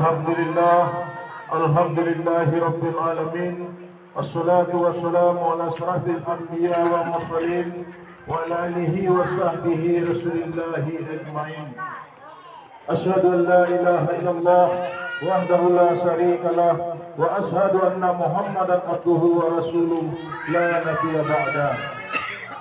Alhamdulillahi Rabbil Alamin. Assalatu wassalamu ala asrafil anbiya wa mursalin wa ala alihi wa sahbihi rasulillahi ajma'in. Asyhadu an la ilaha illallah wahdahu la syarika lah wa asyhadu anna Muhammadan abduhu wa rasuluh la nabiyya ba'da.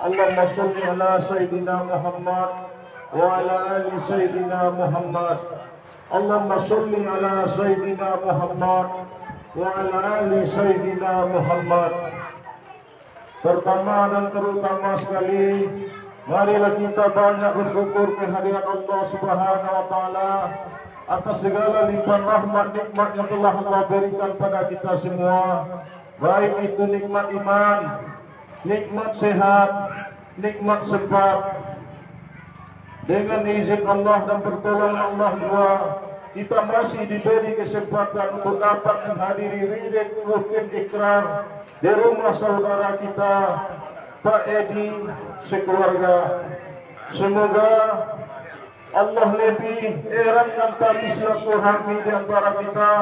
Allahumma shalli ala sayyidina Muhammad wa ala ali sayyidina Muhammad. Allahumma shalli ala sayyidina Muhammad wa ala ali sayyidina Muhammad. Pertama dan terutama sekali, marilah kita banyak bersyukur kehadirat Allah Subhanahu wa taala atas segala limpahan rahmat nikmat yang telah Allah berikan pada kita semua, baik itu nikmat iman, nikmat sehat, nikmat sempat. Dengan izin Allah dan pertolongan Allah juga, kita masih diberi kesempatan untuk dapat menghadiri wirid rutin ikrar di rumah saudara kita Pak Edi sekeluarga. Semoga Allah lebih eratkan tali silaturahmi di antara kita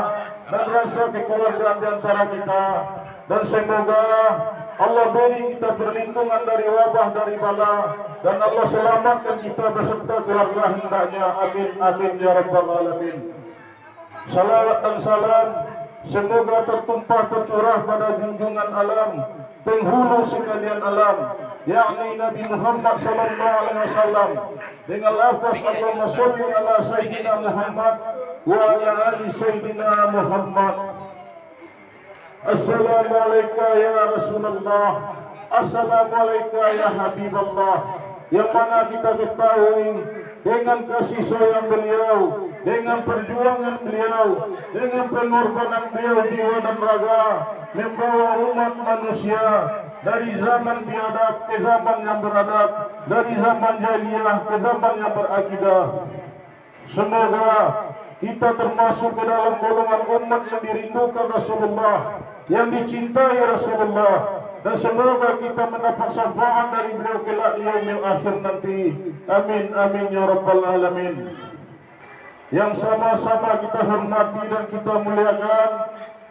dan rasa kekeluargaan di antara kita, dan semoga Allah beri kita perlindungan dari wabah, dari bala, dan Allah selamatkan kita beserta keluarga hendaknya. Amin amin ya rabbal alamin. Salawat dan salam semoga tertumpah tercurah pada junjungan alam, penghulu sekalian alam, yakni Nabi Muhammad sallallahu alaihi wasallam, dengan lafaz Allahumma shalli ala sayyidina Muhammad wa ala ali sayyidina Muhammad. Assalamualaikum ya Rasulullah, Assalamualaikum ya Habiballah. Yang mana kita ketahui dengan kasih sayang beliau, dengan perjuangan beliau, dengan pengorbanan beliau jiwa dan raga, membawa umat manusia dari zaman biadab ke zaman yang beradab, dari zaman jahiliyah ke zaman yang berakidah. Semoga kita termasuk ke dalam golongan umat yang dirindukan Rasulullah, yang dicintai Rasulullah, dan semoga kita mendapat syafaat dari beliau kelak di yaumil akhir nanti. Amin amin ya rabbal alamin. Yang sama-sama kita hormati dan kita muliakan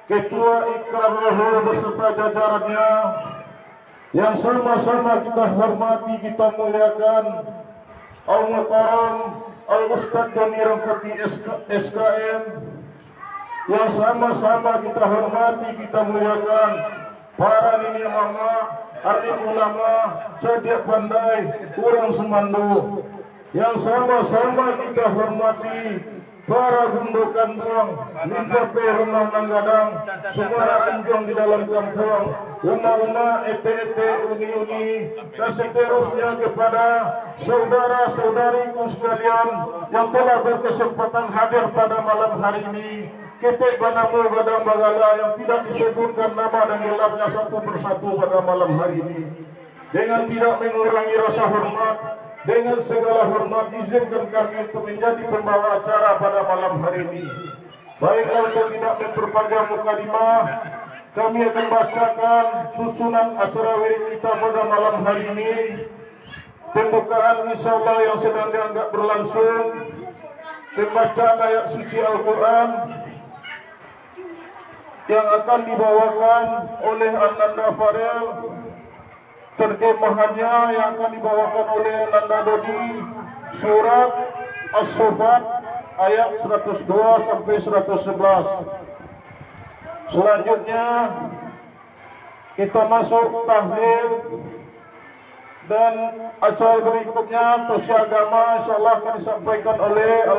Ketua Ikrar Rohur beserta jajarannya, yang sama-sama kita hormati, kita muliakan Al-Muhtaram Al-Ustaz Doni Rangkati SKM, yang sama-sama kita hormati, kita muliakan para nini mama, alim ulama, sadiq pandai, kurang semandu, yang sama-sama kita hormati para gundukan buang, limpa rumah manggadang, suara anjong di dalam kampung, rumah-rumah ete-ete, uni-uni, dan seterusnya kepada saudara-saudariku sekalian yang telah berkesempatan hadir pada malam hari ini. Ketek banamu gadang bagala yang tidak disebutkan nama dan gelarnya satu persatu pada malam hari ini, dengan tidak mengurangi rasa hormat, dengan segala hormat izinkan kami untuk menjadi pembawa acara pada malam hari ini. Baiklah, untuk tidak memperpanjang mukadimah, kami akan bacakan susunan acara wirid kita pada malam hari ini. Pembukaan insyaallah yang sedang dianggap berlangsung, pembacaan ayat suci Al-Quran yang akan dibawakan oleh Ananda Farel, terjemahannya yang akan dibawakan oleh Ananda Dodi, surat As-Sofat ayat 102 sampai 111. Selanjutnya kita masuk tahlil, dan acara berikutnya tausiah agama insyaallah akan disampaikan oleh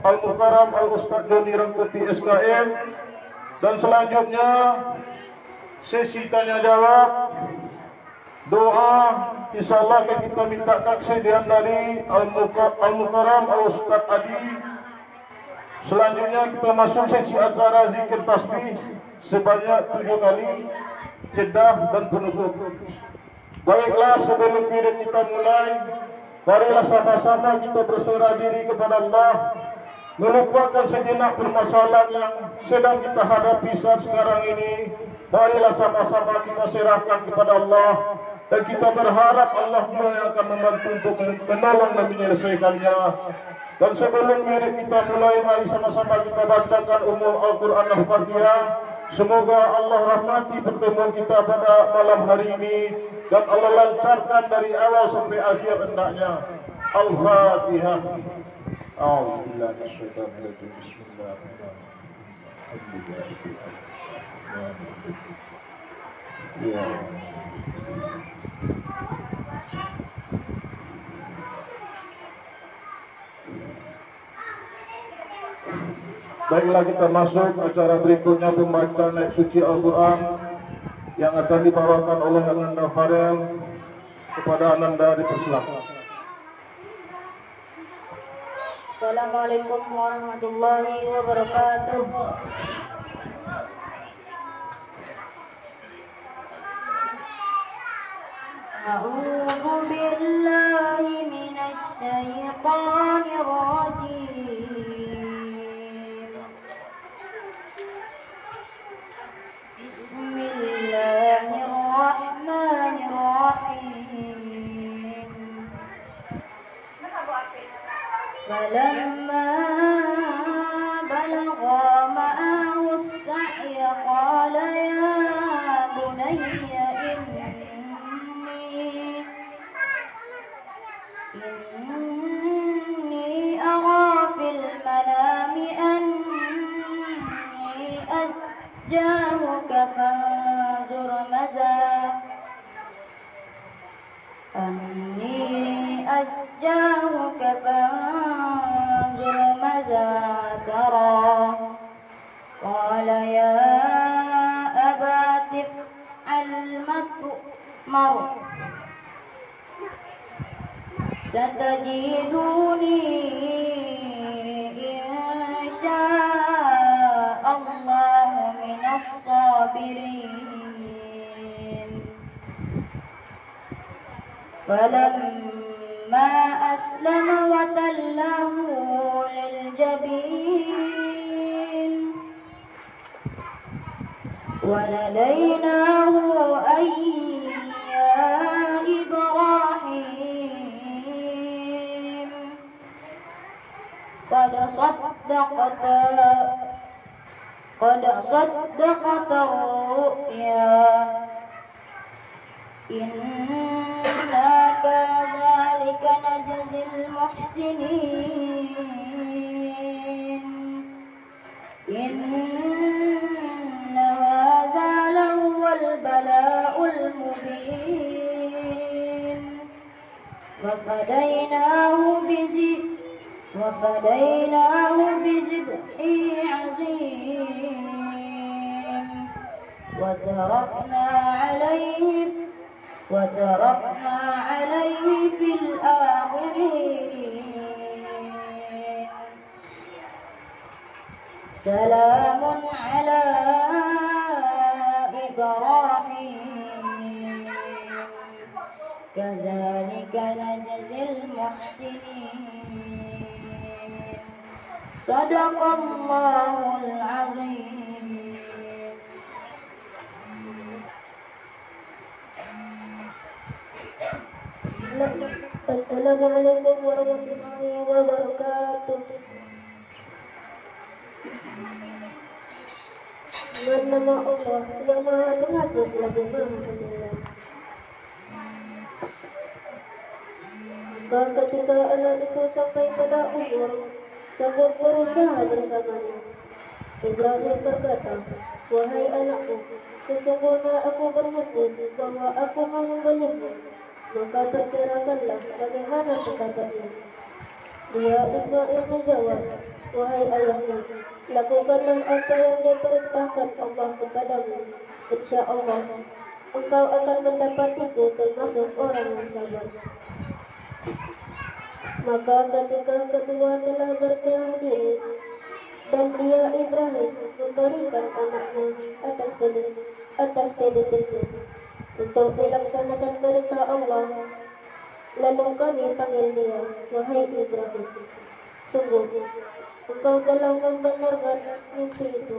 Al-Muhtaram Al-Ustaz Doni Rangkuti SKM, dan selanjutnya sesi tanya jawab, doa insyaallah kita minta kesediaan dari Al-Muhtaram Al-Ustaz Adi. Selanjutnya kita masuk sesi acara zikir tasbih sebanyak 7 kali, jedah dan penutup. Baiklah, sebelum wirid kita mulai, marilah sama-sama kita berserah diri kepada Allah, melupakan sejenak permasalahan yang sedang kita hadapi saat sekarang ini. Marilah sama-sama kita serahkan kepada Allah, Dan kita berharap Allah yang akan membantu untuk menolong dan menyelesaikannya. Dan sebelum kita mulai, mari sama-sama kita bacakan umum Al-Quran Al-Fatihah. Semoga Allah rahmati pertemuan kita pada malam hari ini dan Allah lancarkan dari awal sampai akhir hendaknya. Al-Fatihah. A'udzubillahi minasyaitonir rajim. Bismillahirrahmanirrahim. Ya. Baiklah, kita masuk acara berikutnya, pembacaan ayat suci Al-Quran yang akan dibawakan oleh Ananda Farel. Kepada Ananda dipersilakan. Assalamualaikum warahmatullahi wabarakatuh. A'udzu billahi minasy syaithanir rajim. Bismillahirrahmanirrahim. Falamma balagha ma'ahu as-sa'ya qala ya bunayya inni ara fil manami anni asjahuka fanzur maza tara. Qala ya abati if'al ma tu'mar satajiduni insya'allahu minas sabirin. Falamma aslama wa tallahu lil jabin wa nadainahu ay ya Ibrahim qad saddaqta ar-ru'ya inna kadzalika najzil muhsinin inna hadza lahuwal bala'ul mubin wa fadainahu bizibhin 'azim wa tarakna 'alayhi fil akhirin. Salamun 'ala Ibrahim kadzalika najzil muhsinin. Shadaqallahul 'azim. Assalamualaikum warahmatullahi wabarakatuh. Dengan nama Allah yang Maha Pengasih lagi Maha Penyayang. Maka ketika anak itu sampai pada umur sanggup berusaha bersamanya, Ibrahim berkata, wahai anakku, sesungguhnya aku berhutang bahwa aku mau membelimu. Maka perkirakanlah bagaimana perkataannya. Dia Ismail menjawab, wahai ayahku, lakukanlah apa yang diperintahkan Allah kepadamu. Insya Allah, engkau akan mendapatiku termasuk orang yang sabar. Maka ketika kedua telah berserah diri, dan dia Ibrahim memberikan anaknya atas pedipisnya untuk dilaksanakan perintah Allah. Lalu kami panggil dia, wahai Ibrahim, sungguh engkau telah membenarkan mimpi itu.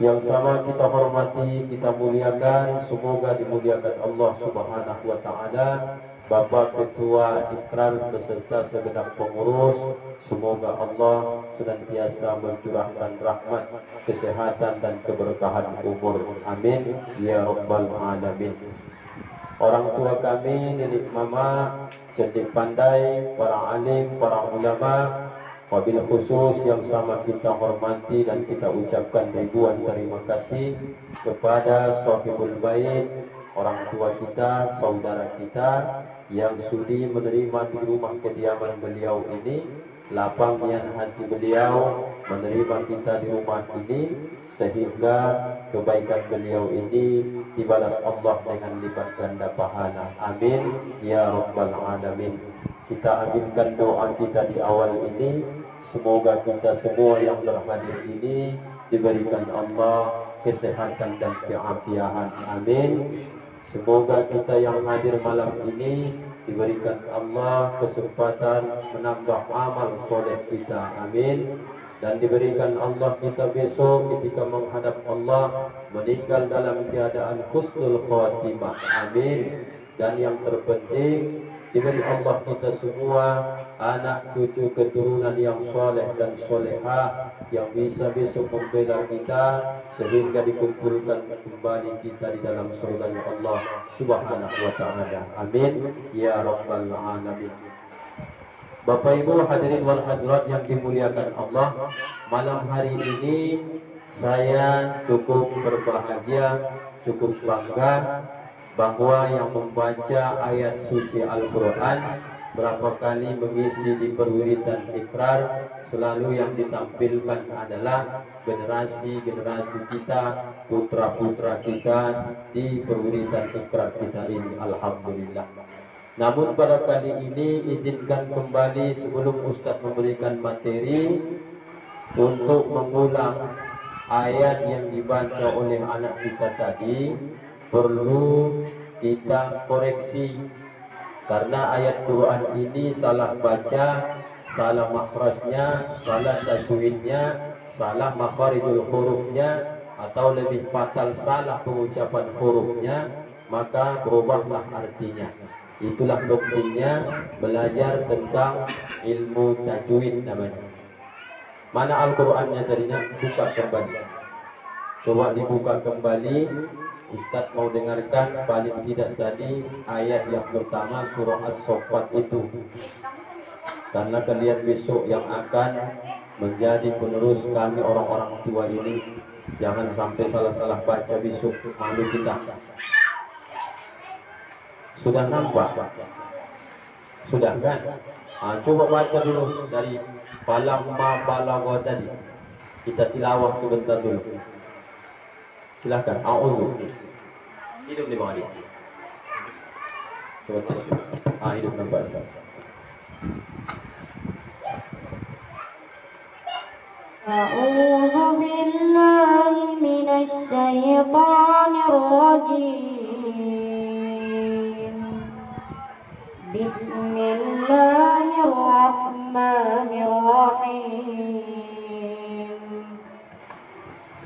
Yang sama kita hormati, kita muliakan, semoga dimuliakan Allah Subhanahu wa taala, Bapak Ketua Ikrar beserta segenap pengurus. Semoga Allah senantiasa mencurahkan rahmat, kesehatan dan keberkahan umur. Amin ya rabbal alamin. Orang tua kami, nenek mama, cerdik pandai, para alim, para ulama, wabil khusus yang sama kita hormati dan kita ucapkan ribuan terima kasih kepada sahibul bait, orang tua kita, saudara kita yang sudi menerima di rumah kediaman beliau ini, lapang niat hati beliau menerima kita di rumah ini, sehingga kebaikan beliau ini dibalas Allah dengan lipat ganda pahala. Amin ya rabbal alamin. Kita aminkan doa kita di awal ini, semoga kita semua yang berhadir ini diberikan Allah kesehatan dan keafiatan. Amin. Semoga kita yang hadir malam ini diberikan Allah kesempatan menambah amal soleh kita. Amin. Dan diberikan Allah kita besok ketika menghadap Allah meninggal dalam keadaan husnul khatimah. Amin. Dan yang terpenting diberi Allah kita semua anak cucu keturunan yang soleh dan solehah yang bisa besok membela kita sehingga dikumpulkan kembali kita di dalam surga Allah Subhanahu wa taala. Amin ya rabbal alamin. Bapak Ibu hadirin wal hadirat yang dimuliakan Allah, malam hari ini saya cukup berbahagia, cukup bangga bahwa yang membaca ayat suci Al-Quran berapa kali mengisi di perwiridan ikrar, selalu yang ditampilkan adalah generasi-generasi kita, putra-putra kita di perwiridan ikrar kita ini. Alhamdulillah. Namun pada kali ini izinkan kembali sebelum Ustadz memberikan materi untuk mengulang ayat yang dibaca oleh anak kita tadi. Perlu kita koreksi karena ayat Quran ini salah baca, salah makhrajnya, salah tajwidnya, salah makharijul hurufnya, atau lebih fatal salah pengucapan hurufnya, maka berubahlah artinya. Itulah buktinya belajar tentang ilmu tajwid namanya. Mana Al-Qur'annya tadinya? Buka kembali. Coba dibuka kembali. Ustaz mau dengarkan paling tidak tadi ayat yang pertama surah As-Saffat itu. Karena kalian besok yang akan menjadi penerus kami orang-orang tua ini, jangan sampai salah-salah baca besok, malu kita. Sudah nampak? Sudah kan? Coba baca dulu dari falamma balagha tadi. Kita tilawah sebentar dulu. Silakan. A'udzu. Hidup di bawah dia. Coba tes. Hidup nampak. A'udzu billahi minasy syaithanir rajim. Bismillahirrahmanirrahim.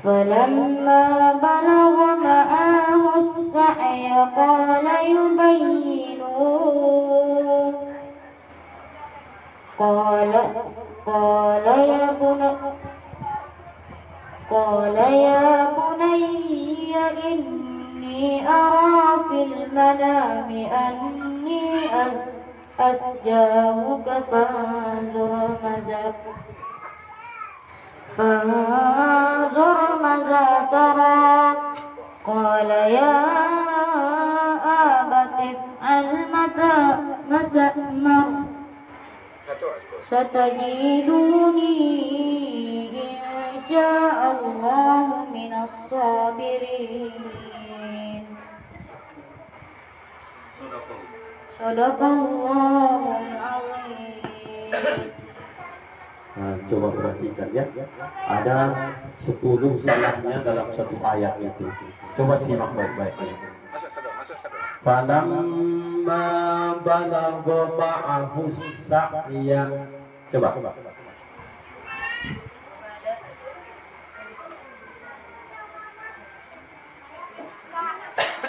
Falamma balagha ma'ahu as-sa'ya qala yubayyinu قال يا بني إني أرى في المنام أني أسجاك فانظر ماذا ترى قال يا أبت افعل ما تأمر ستجدوني إن شاء الله من الصابرين. Sadaqallahul azim. Coba perhatikan ya, ada 10 salahnya dalam satu ayat itu. Coba simak baik-baik. Falamma balagha ma'ahu as-sa'ya. Coba.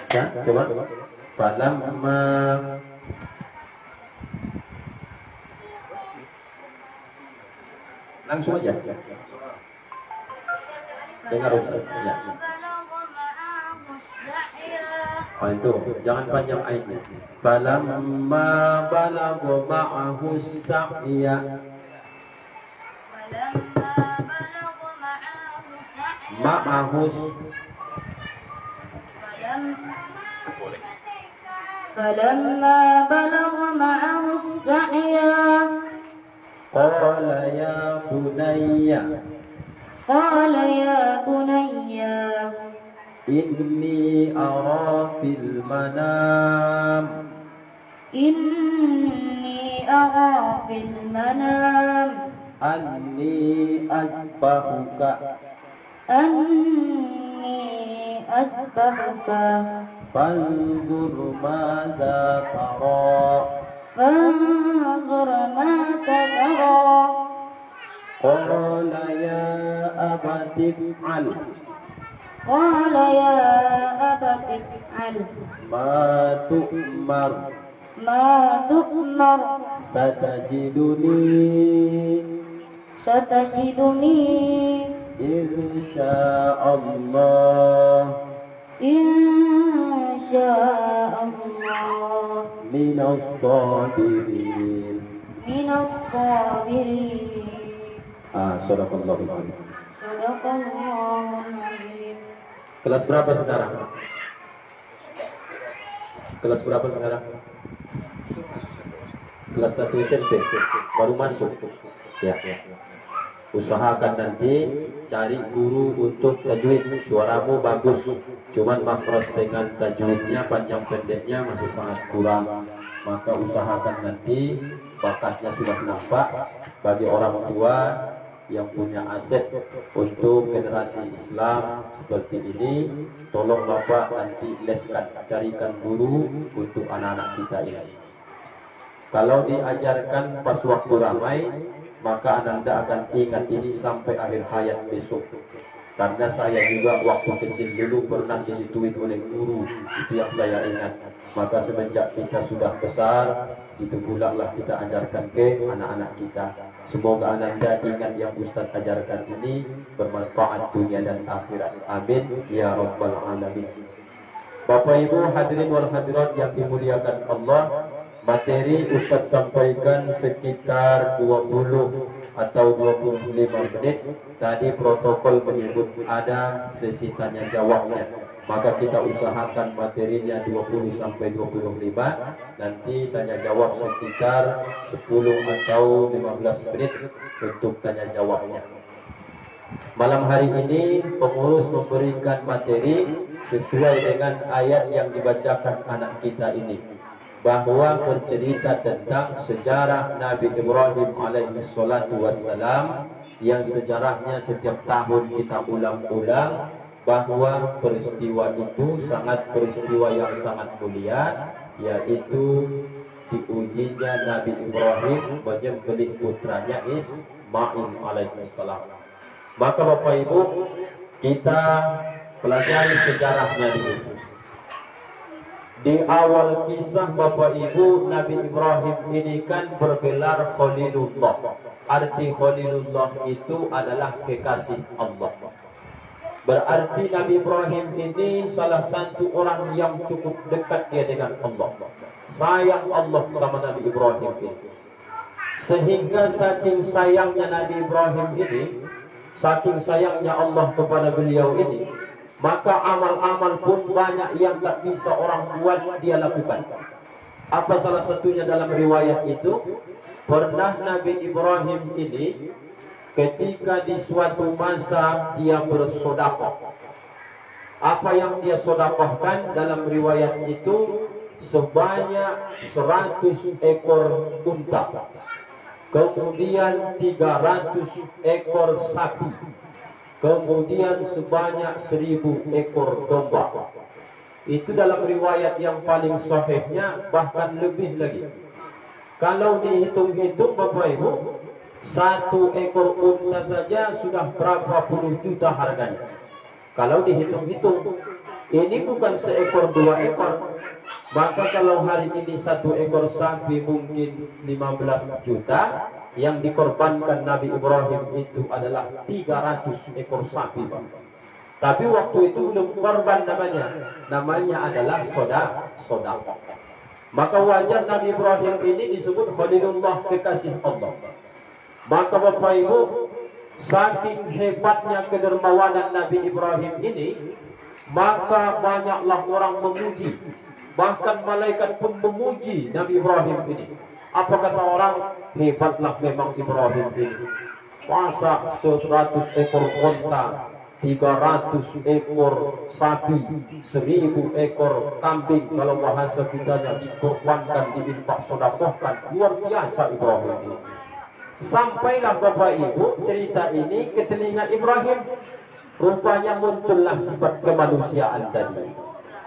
Coba. Falamma langsung aja. Dengar ya. Oh itu, jangan panjang ayatnya. Falamma balagha ma'ahu sa'ya. Ma'ahu فلما بلغ معه السعي qala ya bunayya قال يا بني inni ara fil manam إني أرى في المنام anni asbahuka أني أذبحك fanzur madza tara فانظر ماذا ترى qala ya abati if'al قال يا أبت افعل ma tu'mar ما تؤمر ستجدني insyaallah إن شاء الله minas sabirin. من الصابرين Sadaqallahu alazim. صدق الله العظيم. Kelas berapa sekarang? Kelas berapa sekarang? Kelas 1 SMP baru masuk. Ya. Usahakan nanti cari guru untuk tajwid. Suaramu bagus, cuman makros dengan tajwidnya panjang pendeknya masih sangat kurang. Maka usahakan nanti bakatnya sudah nampak bagi orang tua yang punya aset untuk generasi Islam seperti ini. Tolong Bapak nanti leskan, carikan guru untuk anak-anak kita ini. Kalau diajarkan pas waktu ramai, maka Ananda akan ingat ini sampai akhir hayat besok. Karena saya juga waktu kecil dulu pernah dituin oleh guru, itu yang saya ingat. Maka semenjak kita sudah besar, itu pula lah kita ajarkan ke anak-anak kita. Semoga Ananda ingat yang Ustaz ajarkan ini bermanfaat dunia dan akhirat. Amin ya rabbal alamin. Bapak Ibu hadirin wal hadirat yang dimuliakan Allah, materi Ustaz sampaikan sekitar 20 atau 25 menit. Tadi protokol menyebut ada sesi tanya jawabnya. Maka kita usahakan materinya 20 sampai 25. Nanti tanya jawab sekitar 10 atau 15 menit untuk tanya jawabnya. Malam hari ini pengurus memberikan materi sesuai dengan ayat yang dibacakan anak kita ini, bahwa bercerita tentang sejarah Nabi Ibrahim alaihi salatu wassalam, yang sejarahnya setiap tahun kita ulang-ulang, bahwa peristiwa itu peristiwa yang sangat mulia, yaitu diujinya Nabi Ibrahim menyembelih putranya Ismail alaihi salam. Maka Bapak Ibu, kita pelajari sejarahnya dulu. Di awal kisah Bapak Ibu, Nabi Ibrahim ini kan bergelar Khalilullah. Arti Khalilullah itu adalah kekasih Allah. Berarti Nabi Ibrahim ini salah satu orang yang cukup dekat dia dengan Allah. Sayang Allah sama Nabi Ibrahim ini. Sehingga saking sayangnya Nabi Ibrahim ini, saking sayangnya Allah kepada beliau ini, maka amal-amal pun banyak yang tak bisa orang buat dia lakukan. Apa salah satunya dalam riwayat itu? Pernah Nabi Ibrahim ini ketika di suatu masa dia bersedekah. Apa yang dia sedekahkan dalam riwayat itu sebanyak 100 ekor unta. Kemudian 300 ekor sapi. Kemudian sebanyak 1000 ekor domba. Itu dalam riwayat yang paling sahihnya, bahkan lebih lagi. Kalau dihitung-hitung Bapak Ibu, 1 ekor unta saja sudah berapa puluh juta harganya. Kalau dihitung-hitung, Ini bukan seekor, dua ekor. Maka kalau hari ini satu ekor sapi mungkin 15 juta, yang dikorbankan Nabi Ibrahim itu adalah 300 ekor sapi, Pak. Tapi waktu itu belum korban namanya adalah sodaqah. Maka wajar Nabi Ibrahim ini disebut Khalilullah, kekasih Allah. Maka Bapak Ibu, saking hebatnya kedermawanan Nabi Ibrahim ini, maka banyaklah orang memuji. Bahkan malaikat pun memuji Nabi Ibrahim ini. Apa kata orang? Hebatlah memang Ibrahim ini. Masa 100 ekor unta, 300 ekor sapi, 1000 ekor kambing, kalau bahasa kita dikorbankan, diinfak sedekahkan. Luar biasa Ibrahim ini. Sampailah Bapak Ibu cerita ini ke telinga Ibrahim. Rupanya muncullah sifat kemanusiaan tadi.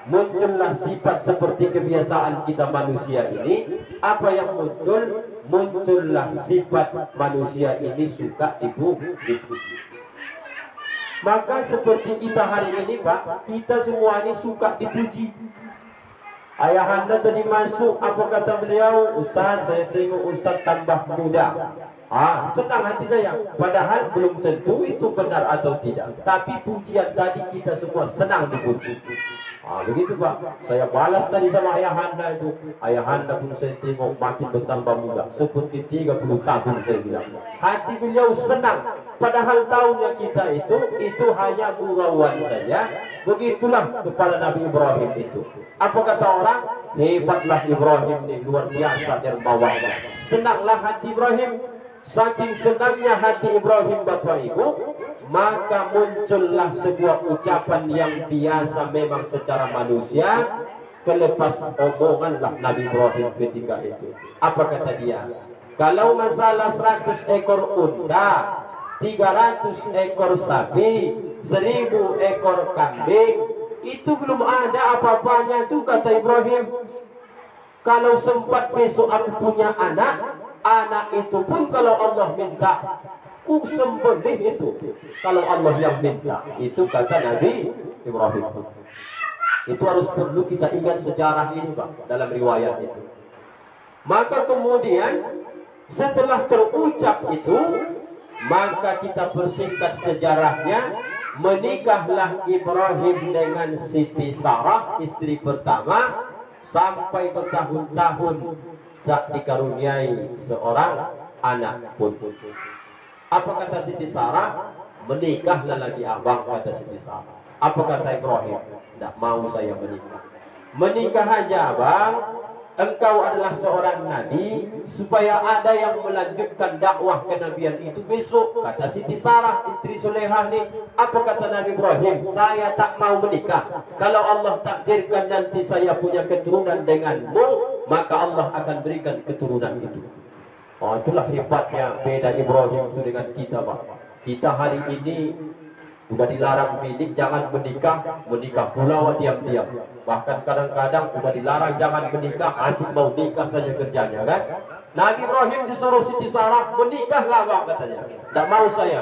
Muncullah sifat seperti kebiasaan kita manusia ini. Apa yang muncul? Muncullah sifat manusia ini suka dipuji. Maka seperti kita hari ini, Pak, kita semua ini suka dipuji. Ayahanda tadi masuk, apa kata beliau? Ustaz, saya tengok Ustaz tambah muda. Senang hati saya. Padahal belum tentu itu benar atau tidak. Tapi pujian tadi kita semua senang dipuji. Begitu Pak. Saya balas tadi sama ayahanda itu. Ayahanda pun saya tengok makin bertambah muda. Seperti 30 tahun saya bilang. Hati beliau senang. Padahal tahunya kita itu hanya gurauan saja. Begitulah kepada Nabi Ibrahim itu. Apa kata orang? Hebatlah Ibrahim ini, luar biasa dermawannya. Senanglah hati Ibrahim. Saking senangnya hati Ibrahim Bapak Ibu, maka muncullah sebuah ucapan yang biasa memang secara manusia. Kelepas omonganlah Nabi Ibrahim ketika itu. Apa kata dia? Kalau masalah 100 ekor unta, 300 ekor sapi, 1000 ekor kambing, itu belum ada apa-apanya tuh, kata Ibrahim. Kalau sempat besok aku punya anak itu pun kalau Allah minta, ku sembelih itu. Kalau Allah yang minta, itu kata Nabi Ibrahim. Itu harus perlu kita ingat sejarah ini Pak, dalam riwayat itu. Maka kemudian setelah terucap itu, maka kita persingkat sejarahnya. Menikahlah Ibrahim dengan Siti Sarah, istri pertama, sampai bertahun-tahun tak dikaruniai seorang anak pun. Apa kata Siti Sarah? Menikahlah lagi abang, kata Siti Sarah. Apa kata Ibrahim? Tidak mau saya menikah. Menikah aja abang, engkau adalah seorang nabi, supaya ada yang melanjutkan dakwah kenabian itu besok, kata Siti Sarah, istri Solehah nih. Apa kata Nabi Ibrahim? Saya tak mau menikah. Kalau Allah takdirkan nanti saya punya keturunan denganmu, maka Allah akan berikan keturunan itu. Itulah hebatnya beda Ibrahim itu dengan kita Pak. Kita hari ini sudah dilarang bidik, jangan menikah pula diam-diam. Bahkan kadang-kadang sudah dilarang jangan menikah, asik mau nikah saja kerjanya kan. Nabi Ibrahim disuruh Siti Sarah, menikahlah bang, katanya. Tidak mau saya.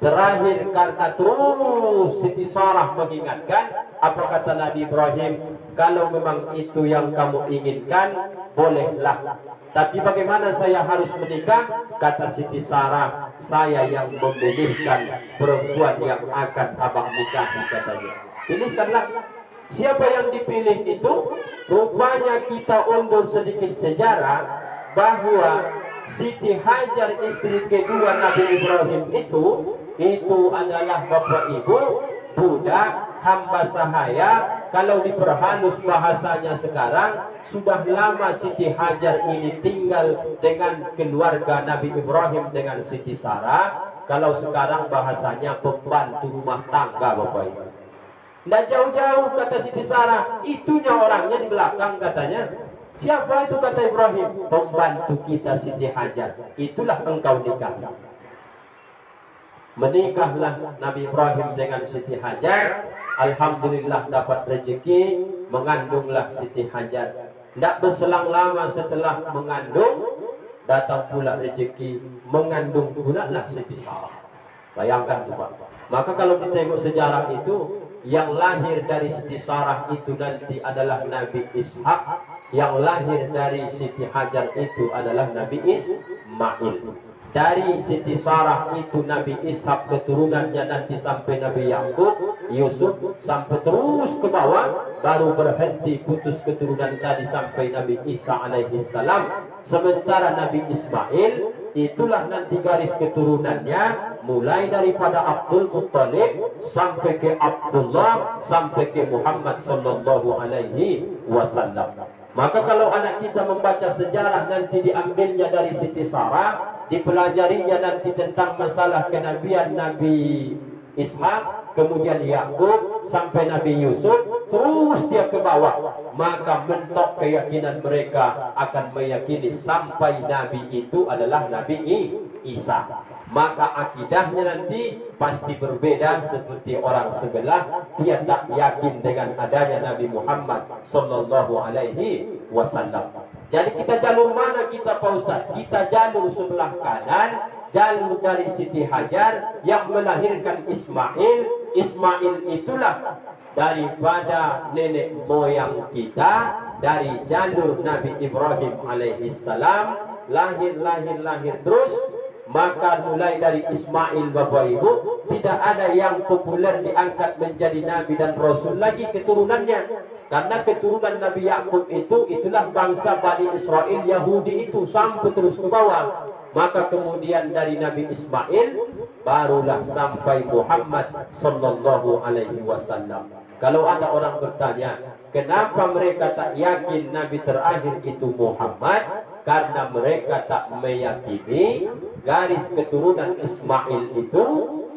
Terakhir karena terus Siti Sarah mengingatkan, apa kata Nabi Ibrahim? Kalau memang itu yang kamu inginkan, bolehlah. Tapi bagaimana saya harus menikah? Kata Siti Sarah, saya yang memilihkan perempuan yang akan abang nikahi, katanya. Pilihkanlah. Siapa yang dipilih itu? Rupanya kita undur sedikit sejarah bahwa Siti Hajar, istri kedua Nabi Ibrahim itu adalah Bapak Ibu budak hamba sahaya. Kalau diperhalus bahasanya sekarang, sudah lama Siti Hajar ini tinggal dengan keluarga Nabi Ibrahim dengan Siti Sarah. Kalau sekarang bahasanya pembantu rumah tangga Bapak Ibu. Tidak jauh-jauh kata Siti Sarah, itunya orangnya di belakang katanya. Siapa itu kata Ibrahim? Pembantu kita Siti Hajar. Itulah engkau nikah. Menikahlah Nabi Ibrahim dengan Siti Hajar. Alhamdulillah dapat rezeki, mengandunglah Siti Hajar. Tidak berselang lama setelah mengandung, datang pula rezeki, mengandung pula lah Siti Sarah. Bayangkan tuh Pak. Maka kalau kita tengok sejarah itu, yang lahir dari Siti Sarah itu nanti adalah Nabi Ishak, yang lahir dari Siti Hajar itu adalah Nabi Ismail. Dari Siti Sarah itu Nabi Ishak keturunannya nanti sampai Nabi Yakub, Yusuf, sampai terus ke bawah, baru berhenti putus keturunan tadi sampai Nabi Isa alaihi salam. Sementara Nabi Ismail itulah nanti garis keturunannya mulai daripada Abdul Muttalib sampai ke Abdullah sampai ke Muhammad sallallahu alaihi wasallam. Maka kalau anak kita membaca sejarah nanti diambilnya dari Siti Sarah, dipelajarinya nanti tentang masalah kenabian Nabi Ishak, kemudian Yakub sampai Nabi Yusuf, terus dia ke bawah, maka mentok keyakinan mereka akan meyakini sampai Nabi itu adalah Nabi Isa. Maka akidahnya nanti pasti berbeda seperti orang sebelah, dia tak yakin dengan adanya Nabi Muhammad sallallahu alaihi wasallam. Jadi kita jalur mana kita Pak Ustaz? Kita jalur sebelah kanan, jalur dari Siti Hajar yang melahirkan Ismail. Ismail itulah daripada nenek moyang kita, dari jalur Nabi Ibrahim alaihi salam, lahir terus. Maka mulai dari Ismail Bapak Ibu, tidak ada yang populer diangkat menjadi Nabi dan Rasul lagi keturunannya. Karena keturunan Nabi Yakub itulah bangsa Bani Israel Yahudi itu sampai terus ke bawah. Maka kemudian dari Nabi Ismail barulah sampai Muhammad sallallahu alaihi wasallam. Kalau ada orang bertanya, kenapa mereka tak yakin Nabi terakhir itu Muhammad? Karena mereka tak meyakini garis keturunan Ismail itu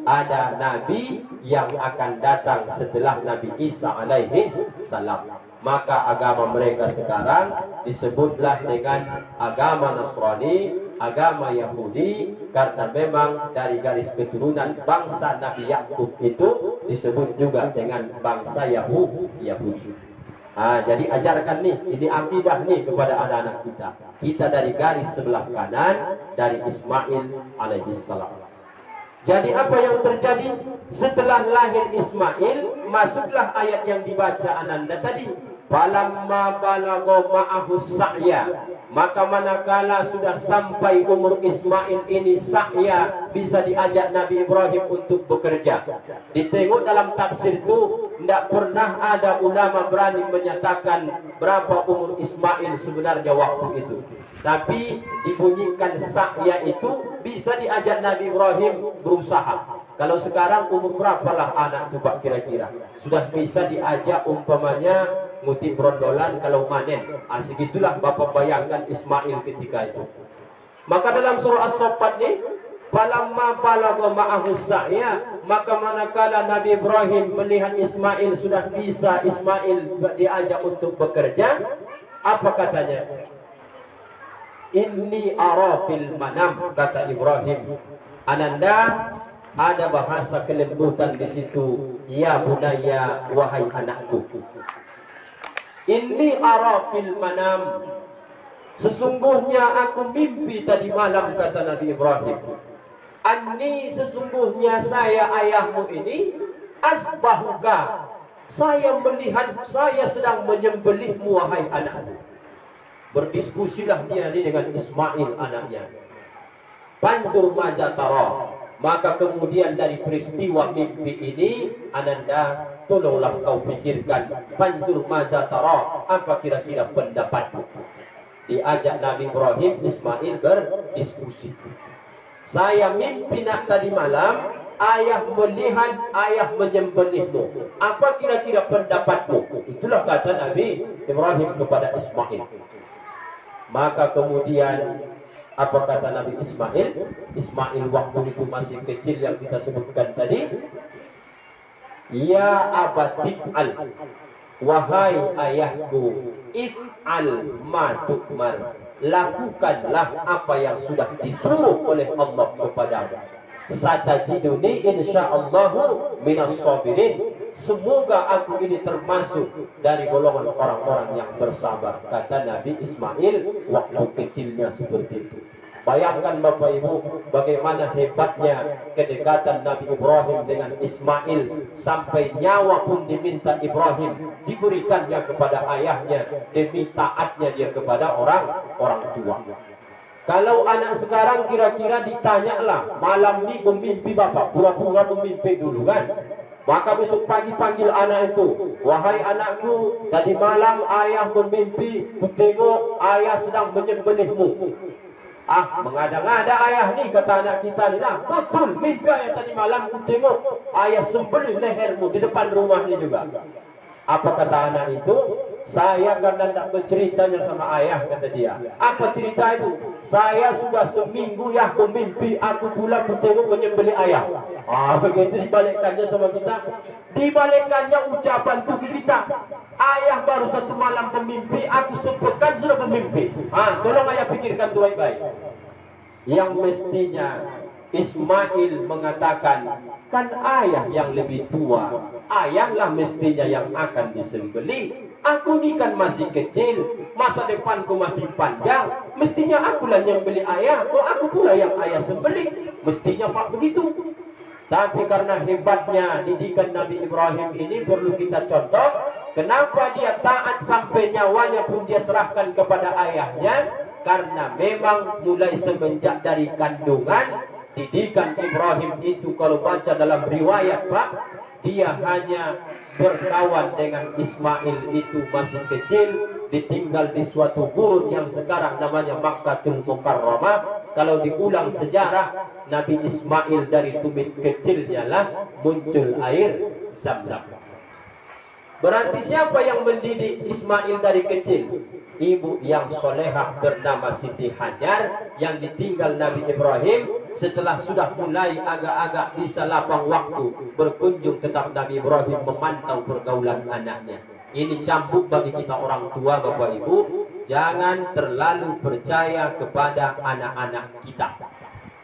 ada Nabi yang akan datang setelah Nabi Isa alaihi salam. Maka agama mereka sekarang disebutlah dengan agama Nasrani, agama Yahudi, karena memang dari garis keturunan bangsa Nabi Yakub itu disebut juga dengan bangsa Yahudi. Jadi ajarkan nih, ini akidah nih kepada anak-anak kita. Kita dari garis sebelah kanan dari Ismail alaihi salam. Jadi apa yang terjadi setelah lahir Ismail, masuklah ayat yang dibaca Ananda tadi. Falamma balagha ma'ahu sa'ya, maka manakala sudah sampai umur Ismail ini sa'ya, bisa diajak Nabi Ibrahim untuk bekerja. Ditengok dalam tafsir itu, tidak pernah ada ulama berani menyatakan berapa umur Ismail sebenarnya waktu itu. Tapi dibunyikan sa'ya itu bisa diajak Nabi Ibrahim berusaha. Kalau sekarang umur berapalah anak itu Pak kira-kira? Sudah bisa diajak umpamanya ngutip rondolan kalau manen. Segitulah Bapak bayangkan Ismail ketika itu. Maka dalam surah As-Saffat ini, falamma balagha ma'ahu sa'ya, maka manakala Nabi Ibrahim melihat Ismail sudah bisa Ismail diajak untuk bekerja, apa katanya? Inni ara fil manam, kata Ibrahim. Ananda, ada bahasa kelembutan di situ. Ya bunaya, wahai anakku. Inni ara fil manam, sesungguhnya aku mimpi tadi malam, kata Nabi Ibrahim. Anni, sesungguhnya saya ayahmu ini, asbahuka, saya melihat saya sedang menyembelihmu wahai anakku. Berdiskusilah dia dengan Ismail anaknya. Panzur maja tara, maka kemudian dari peristiwa mimpi ini, Ananda, tolonglah kau pikirkan. Panzur maja tara, apa kira-kira pendapatmu? Diajak Nabi Ibrahim, Ismail berdiskusi. Saya mimpi nak tadi malam, ayah melihat ayah menyembelihmu. Apa kira-kira pendapatmu? Itulah kata Nabi Ibrahim kepada Ismail. Maka kemudian apa kata Nabi Ismail? Ismail waktu itu masih kecil yang kita sebutkan tadi. Ya abatif al, wahai ayahku, if'al ma tu'mar, lakukanlah apa yang sudah disuruh oleh Allah kepadamu. Satajiduni insyaallahu minas sabirin, semoga aku ini termasuk dari golongan orang-orang yang bersabar, kata Nabi Ismail waktu kecilnya seperti itu. Bayangkan Bapak Ibu bagaimana hebatnya kedekatan Nabi Ibrahim dengan Ismail, sampai nyawa pun diminta Ibrahim diberikannya kepada ayahnya demi taatnya dia kepada orang tua. Kalau anak sekarang kira-kira ditanyalah, malam ini memimpi bapak, pura-pura memimpi dulu kan, maka besok pagi panggil anak itu, wahai anakku, tadi malam ayah bermimpi, ku tengok ayah sedang menyembelihmu. Ah, mengada-ngada ayah ni, kata anak kita ni lah. Betul, mimpi ayah tadi malam ku tengok ayah sembelih lehermu di depan rumah ni juga. Apa kata anak itu? Saya karena tak berceritanya sama ayah, kata dia. Apa cerita itu? Saya sudah seminggu ya bermimpi, aku pula ku tengok menyembelih ayah. Ah, begitu dibalikkannya sama kita. Dibalikkannya ucapan tu kita. Ayah baru satu malam bermimpi, aku sepekan sudah bermimpi. Ah, tolong ayah pikirkan tu baik-baik. Yang mestinya Ismail mengatakan, kan ayah yang lebih tua, ayahlah mestinya yang akan disembelih. Aku ni kan masih kecil, masa depanku masih panjang, mestinya akulah yang beli ayah, kok aku pula yang ayah sembelih. Mestinya Pak begitu. Tapi karena hebatnya didikan Nabi Ibrahim ini perlu kita contoh. Kenapa dia taat sampai nyawanya pun dia serahkan kepada ayahnya? Karena memang mulai semenjak dari kandungan, didikan Ibrahim itu kalau baca dalam riwayat Pak, dia hanya berkawan dengan Ismail itu masih kecil, ditinggal di suatu gurun yang sekarang namanya Makkahul Mukarramah. Kalau diulang sejarah, Nabi Ismail dari tumit kecilnya lah muncul air Zam-Zam. Berarti siapa yang mendidik Ismail dari kecil? Ibu yang solehah bernama Siti Hajar yang ditinggal Nabi Ibrahim setelah sudah mulai agak-agak bisa lapang waktu berkunjung, tetap Nabi Ibrahim memantau pergaulan anaknya. Ini cambuk bagi kita orang tua, Bapak Ibu, jangan terlalu percaya kepada anak-anak kita.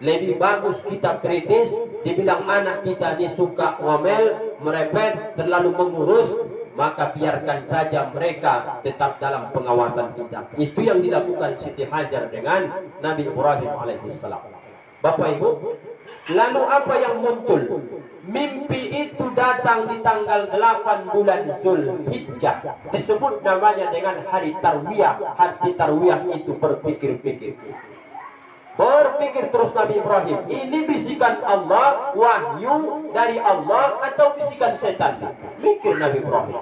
Lebih bagus kita kritis, dibilang anak kita ini suka ngomel, merepet, terlalu mengurus, maka biarkan saja mereka tetap dalam pengawasan kita. Itu yang dilakukan Siti Hajar dengan Nabi Ibrahim alaihissalam. Bapak Ibu, lalu apa yang muncul? Mimpi itu datang di tanggal 8 bulan Zulhijjah. Disebut namanya dengan hari Tarwiyah. Hari Tarwiyah itu berpikir-pikir. Berpikir terus Nabi Ibrahim, ini bisikan Allah, wahyu dari Allah atau bisikan setan? Mikir Nabi Ibrahim.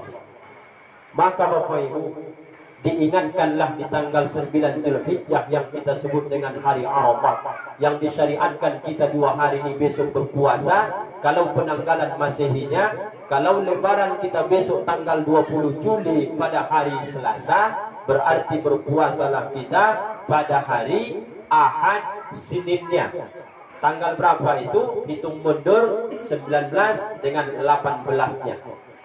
Maka Bapak Ibu, diingatkanlah di tanggal 9 Zulhijjah yang kita sebut dengan hari Arafah, yang disyariatkan kita 2 hari ini besok berpuasa. Kalau penanggalan Masehinya, kalau lebaran kita besok tanggal 20 Juli pada hari Selasa, berarti berpuasalah kita pada hari Ahad Seninnya. Tanggal berapa itu? Hitung mundur 19 dengan 18-nya.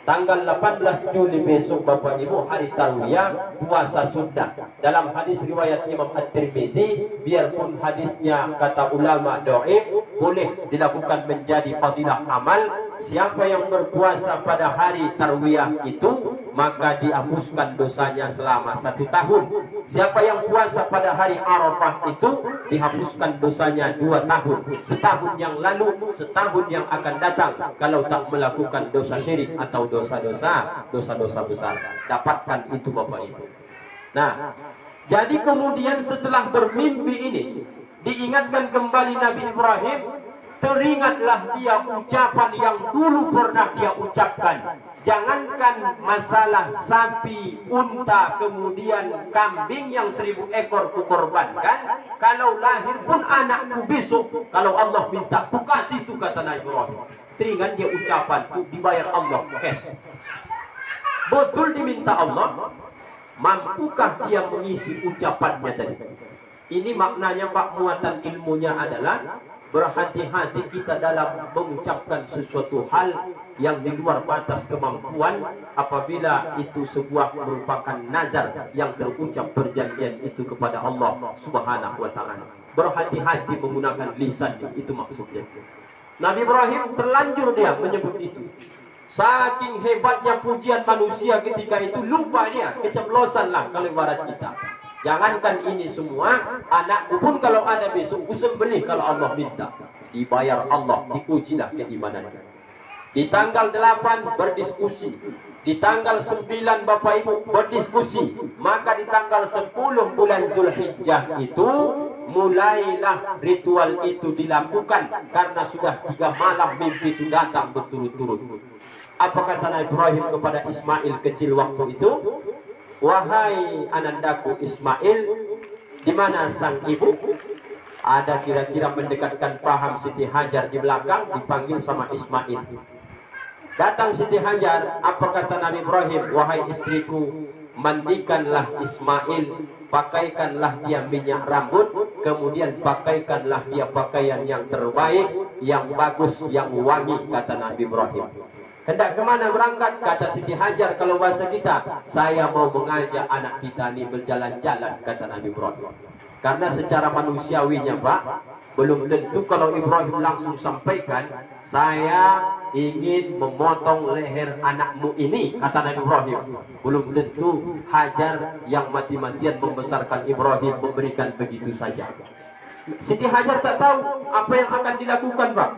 Tanggal 18 Juli besok Bapak Ibu hari Tarwiyah, puasa sunnah. Dalam hadis riwayat Imam At-Tirmizi, biarpun hadisnya kata ulama dhaif, boleh dilakukan menjadi fadilah amal. Siapa yang berpuasa pada hari Tarwiyah itu, maka dihapuskan dosanya selama 1 tahun. Siapa yang puasa pada hari Arafah itu, dihapuskan dosanya 2 tahun. Setahun yang lalu, setahun yang akan datang, kalau tak melakukan dosa syirik atau dosa-dosa besar. Dapatkan itu Bapak Ibu. Nah, jadi kemudian setelah bermimpi ini, diingatkan kembali Nabi Ibrahim, teringatlah dia ucapan yang dulu pernah dia ucapkan. Jangankan masalah sapi, unta, kemudian kambing yang 1000 ekor kukorbankan, kalau lahir pun anakku besok, kalau Allah minta, ku kasih itu, kata Nabi Ibrahim. Teringat dia ucapan itu, dibayar Allah cash. Betul diminta Allah, mampukah dia mengisi ucapannya tadi? Ini maknanya Pak, muatan ilmunya adalah berhati-hati kita dalam mengucapkan sesuatu hal yang di luar batas kemampuan, apabila itu sebuah merupakan nazar yang terucap perjanjian itu kepada Allah Subhanahu wa ta'ala. Berhati-hati menggunakan lisan, itu maksudnya. Nabi Ibrahim terlanjur dia menyebut itu. Saking hebatnya pujian manusia ketika itu, lupa dia, keceplosanlah kalau ibarat kita. Jangankan ini semua, anakku pun kalau ada besok, ku sembelih kalau Allah minta. Dibayar Allah, diujilah keimanannya. Di tanggal 8 berdiskusi, di tanggal 9 Bapak Ibu berdiskusi, maka di tanggal 10 bulan Zulhijjah itu mulailah ritual itu dilakukan karena sudah 3 malam mimpi itu datang berturut-turut. Apa kata Nabi Ibrahim kepada Ismail kecil waktu itu? Wahai anandaku Ismail, di mana sang ibu? Ada kira-kira mendekatkan paham Siti Hajar di belakang, dipanggil sama Ismail. Datang Siti Hajar, apa kata Nabi Ibrahim? Wahai istriku, mandikanlah Ismail, pakaikanlah dia minyak rambut, kemudian pakaikanlah dia pakaian yang terbaik, yang bagus, yang wangi, kata Nabi Ibrahim. Hendak kemana berangkat? Kata Siti Hajar kalau bahasa kita, saya mau mengajak anak kita ini berjalan-jalan, kata Nabi Ibrahim. Karena secara manusiawinya Pak, belum tentu kalau Ibrahim langsung sampaikan, saya ingin memotong leher anakmu ini, kata Nabi Ibrahim. Belum tentu Hajar yang mati-matian membesarkan Ibrahim memberikan begitu saja. Siti Hajar tak tahu apa yang akan dilakukan Pak.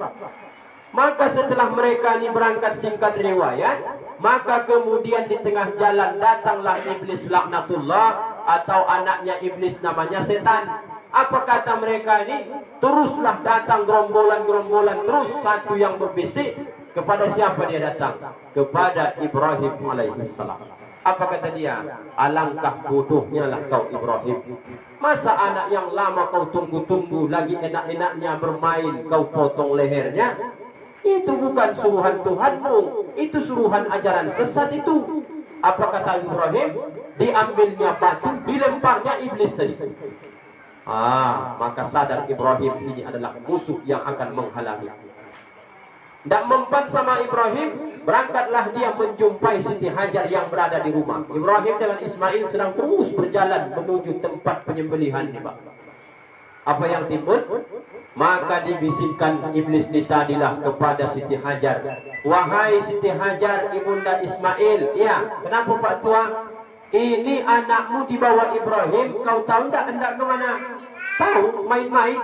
Maka setelah mereka ini berangkat, singkat riwayat, maka kemudian di tengah jalan datanglah iblis laknatullah, atau anaknya iblis namanya setan. Apa kata mereka ini? Teruslah datang gerombolan-gerombolan, terus satu yang berbisik. Kepada siapa dia datang? Kepada Ibrahim alaihissalam. Apa kata dia? Alangkah bodohnya lah kau Ibrahim. Masa anak yang lama kau tunggu-tunggu, lagi enak-enaknya bermain, kau potong lehernya? Itu bukan suruhan Tuhanmu, itu suruhan ajaran sesat itu. Apa kata Ibrahim? Diambilnya batu, dilemparnya iblis tadi. Maka sadar Ibrahim ini adalah musuh yang akan menghalangi. Tak mempan sama Ibrahim, berangkatlah dia menjumpai Siti Hajar yang berada di rumah. Ibrahim dengan Ismail sedang terus berjalan menuju tempat penyembelihan ini, Pak. Apa yang timbul? Maka dibisikkan iblis ditadilah kepada Siti Hajar. Wahai Siti Hajar, ibunda Ismail. Ya, kenapa Pak Tua? Ini anakmu dibawa Ibrahim. Kau tahu tak hendak ke mana? Tahu, main-main.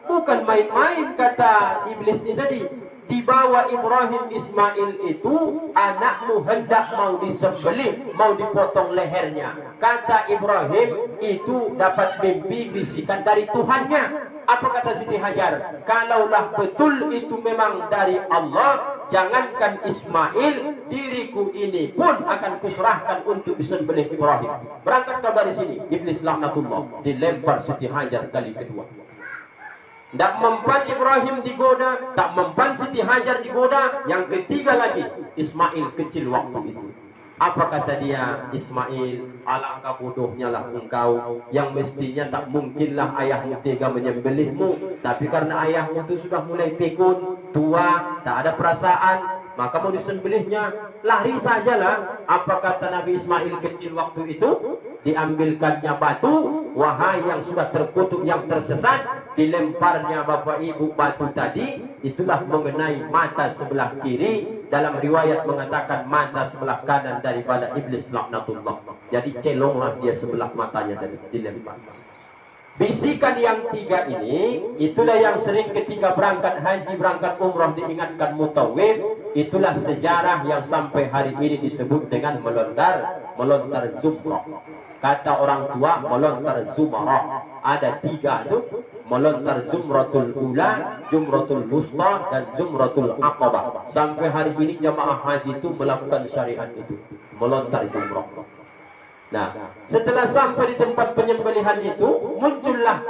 Bukan main-main, kata iblis ini tadi. Dibawa Ibrahim Ismail itu, anakmu hendak mau disembelih, mau dipotong lehernya. Kata Ibrahim, itu dapat mimpi bisikan dari Tuhannya. Apa kata Siti Hajar? Kalaulah betul itu memang dari Allah, jangankan Ismail, diriku ini pun akan kuserahkan untuk disembelih Ibrahim. Berangkat kau dari sini. Iblis laknatullah, dilempar Siti Hajar kali kedua. Tak mempan Ibrahim digoda, tak mempan Siti Hajar digoda. Yang ketiga lagi, Ismail kecil waktu itu. Apa kata dia? Ismail, alangkah bodohnya lah engkau, yang mestinya tak mungkinlah ayahmu tega menyembelihmu. Tapi karena ayahmu itu sudah mulai pikun, tua, tak ada perasaan, maka mau disembelihnya, lari sajalah. Apa kata Nabi Ismail kecil waktu itu? Diambilkannya batu, wahai yang sudah terkutuk, yang tersesat, dilemparnya Bapak Ibu batu tadi, itulah mengenai mata sebelah kiri. Dalam riwayat mengatakan mata sebelah kanan daripada iblis laknatullah. Jadi celonglah dia sebelah matanya tadi, dilempar. Bisikan yang tiga ini, itulah yang sering ketika berangkat haji, berangkat umrah diingatkan mutawif. Itulah sejarah yang sampai hari ini disebut dengan melontar zumrah. Kata orang tua melontar zumrah. Ada tiga itu, melontar zumratul ula, zumratul wusta, dan zumratul aqabah. Sampai hari ini jamaah haji itu melakukan syariat itu, melontar zumrah. Nah, setelah sampai di tempat penyembelihan itu, muncullah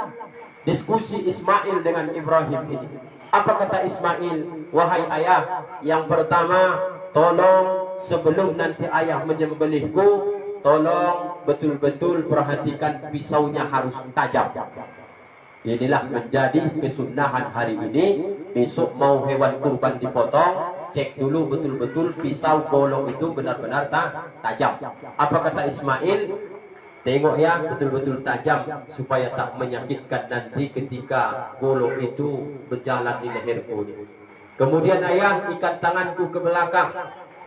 diskusi Ismail dengan Ibrahim ini. Apa kata Ismail? Wahai ayah, yang pertama, tolong sebelum nanti ayah menyembelihku, tolong betul-betul perhatikan pisaunya harus tajam. Inilah menjadi kesunahan hari ini. Besok mau hewan kurban dipotong, cek dulu betul-betul pisau golong itu benar-benar tajam. Apa kata Ismail? Tengok ya, betul-betul tajam supaya tak menyakitkan nanti ketika golong itu berjalan di leherku. Kemudian ayah, ikat tanganku ke belakang.